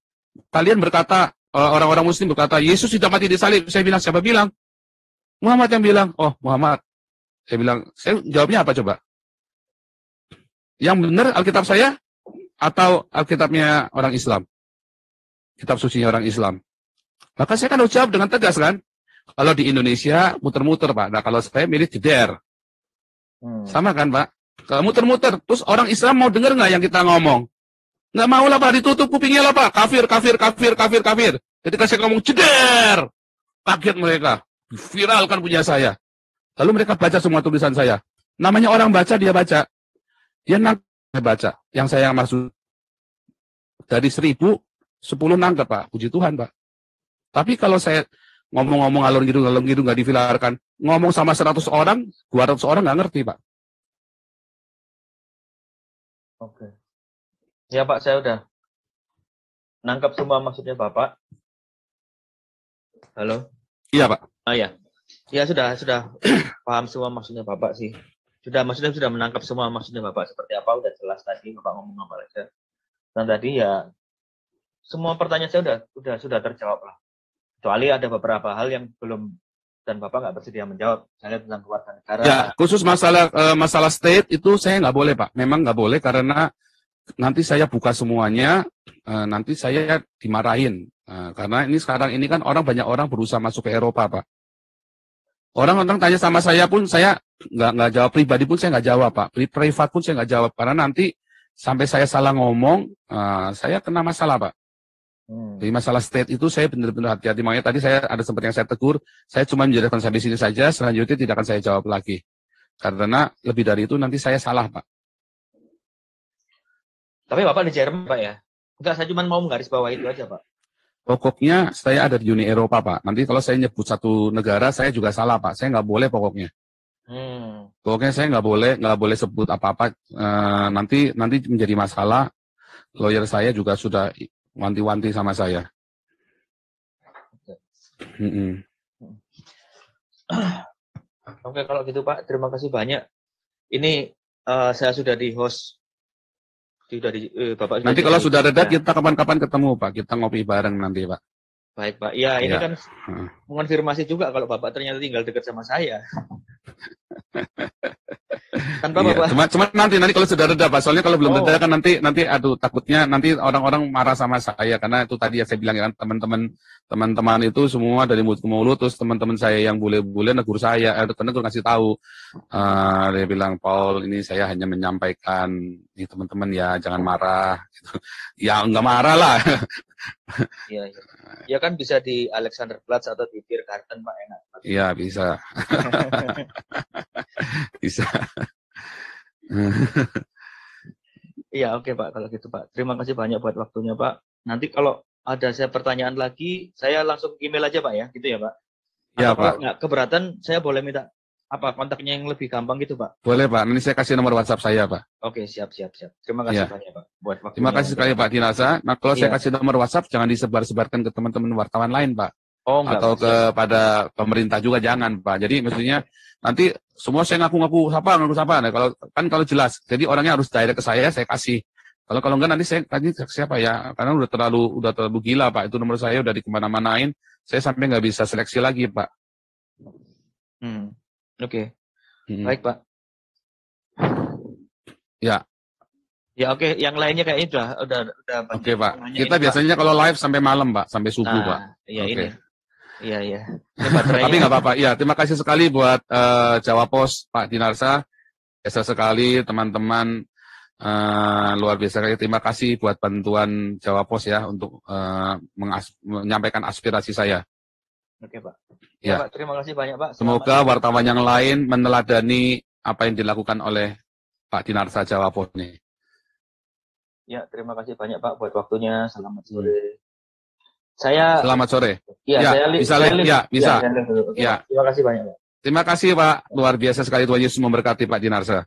kalian berkata, orang-orang Muslim berkata, Yesus tidak mati disalib. Saya bilang, siapa bilang? Muhammad yang bilang. Oh, Muhammad. Saya bilang, saya jawabnya apa coba? Yang benar Alkitab saya atau Alkitabnya orang Islam? Kitab sucinya orang Islam. Maka saya kan harus jawab dengan tegas kan? Kalau di Indonesia muter-muter Pak. Nah kalau saya milih jeder. Sama kan Pak? Kalau muter-muter, terus orang Islam mau dengar nggak yang kita ngomong? Nggak mau lah Pak, ditutup kupingnya lah Pak. Kafir. Ketika saya ngomong jeder, kaget mereka. Viralkan punya saya. Lalu mereka baca semua tulisan saya. Namanya orang baca, dia baca. Dia nangkep baca. Yang saya maksud dari 1000, 10 nangkep Pak. Puji Tuhan Pak. Tapi kalau saya ngomong-ngomong alur gitu nggak diviralkan, ngomong sama 100 orang, 200 orang nggak ngerti Pak. Oke. Ya Pak, saya udah nangkep semua maksudnya Bapak. Halo? Iya Pak. Ya. Ya sudah paham semua maksudnya Bapak sih. Maksudnya sudah menangkap semua maksudnya Bapak seperti apa, udah jelas tadi Bapak ngomong apa aja. Dan tadi ya semua pertanyaan saya sudah terjawab lah. Kecuali ada beberapa hal yang belum dan Bapak nggak bersedia menjawab. Misalnya tentang keluarga negara. Ya, khusus masalah state itu saya nggak boleh Pak. Memang nggak boleh karena nanti saya buka semuanya, nanti saya dimarahin. Karena ini sekarang ini kan banyak orang berusaha masuk ke Eropa Pak. Orang-orang tanya sama saya pun saya nggak jawab, pribadi pun saya nggak jawab Pak, privat pun saya nggak jawab karena nanti sampai saya salah ngomong, saya kena masalah Pak. Di masalah state itu saya benar-benar hati-hati. Makanya tadi saya ada sempat yang saya tegur, saya cuma menjelaskan sampai sini saja, selanjutnya tidak akan saya jawab lagi. Karena lebih dari itu nanti saya salah Pak. Tapi Bapak di Jerman Pak ya? Enggak, saya cuma mau menggarisbawahi itu aja Pak. Pokoknya saya ada di Uni Eropa Pak. Nanti kalau saya nyebut satu negara saya juga salah Pak. Saya nggak boleh pokoknya. Pokoknya saya nggak boleh sebut apa-apa. Nanti menjadi masalah. Lawyer saya juga sudah wanti-wanti sama saya. Oke, kalau gitu Pak, terima kasih banyak. Ini saya sudah di host. Bapak nanti kalau sudah reda kita kapan-kapan ketemu Pak, kita ngopi bareng nanti Pak. Baik Pak, ya ini kan mengonfirmasi juga kalau Bapak ternyata tinggal dekat sama saya. Tanpa Bapak. Cuma nanti kalau sudah reda Pak, soalnya kalau belum reda kan nanti aduh takutnya nanti orang-orang marah sama saya karena itu tadi yang saya bilang kan teman-teman itu semua dari mulut ke mulut, terus teman-teman saya yang bule-bule negur saya, karena gue ngasih tahu, dia bilang Paul ini saya hanya menyampaikan, nih teman-teman ya jangan marah, gitu. Ya nggak marah lah. Iya. Ya kan bisa di Alexanderplatz atau di Tiergarten Pak, enak. Iya bisa. Bisa. Iya oke Pak kalau gitu Pak. Terima kasih banyak buat waktunya Pak. Nanti kalau ada saya pertanyaan lagi, saya langsung email aja Pak ya, gitu ya Pak. Iya Pak. Nggak keberatan, saya boleh minta kontaknya yang lebih gampang gitu Pak? Boleh Pak, nanti saya kasih nomor WhatsApp saya Pak. Oke siap. Terima kasih banyak Pak buat waktunya. Terima kasih sekali Pak Dinasa. Nah kalau saya kasih nomor WhatsApp jangan disebar-sebarkan ke teman-teman wartawan lain Pak. Atau kepada pemerintah juga jangan Pak. Jadi maksudnya nanti semua saya ngaku siapa. Nah, kalau jelas. Jadi orangnya harus direct ke saya kasih. Kalau enggak nanti saya tadi siapa ya? Karena udah terlalu gila Pak. Itu nomor saya udah di kemana-manain. Saya sampai nggak bisa seleksi lagi Pak. Oke. Baik Pak. Ya. Ya oke. Yang lainnya kayaknya udah. Oke Pak. Kita biasanya kalau live sampai malam Pak, sampai subuh Pak. Iya ini. Iya, iya. Ini baterainya. Tapi nggak apa-apa. Ya, terima kasih sekali buat Jawa Pos Pak Dinarsa. Biasa sekali teman-teman, luar biasa sekali. Terima kasih buat bantuan Jawa Pos ya untuk menyampaikan aspirasi saya. Oke, Pak. Ya. Pak, terima kasih banyak, Pak. Semoga wartawan yang lain meneladani apa yang dilakukan oleh Pak Dinarsa Jawa Pos ini. Ya, terima kasih banyak, Pak, buat waktunya. Selamat sore. Saya Selamat sore. ya, Ya, bisa. Ya, terima kasih banyak, Pak. Terima kasih Pak, luar biasa sekali, Tuhan Yesus memberkati Pak Dinarsa.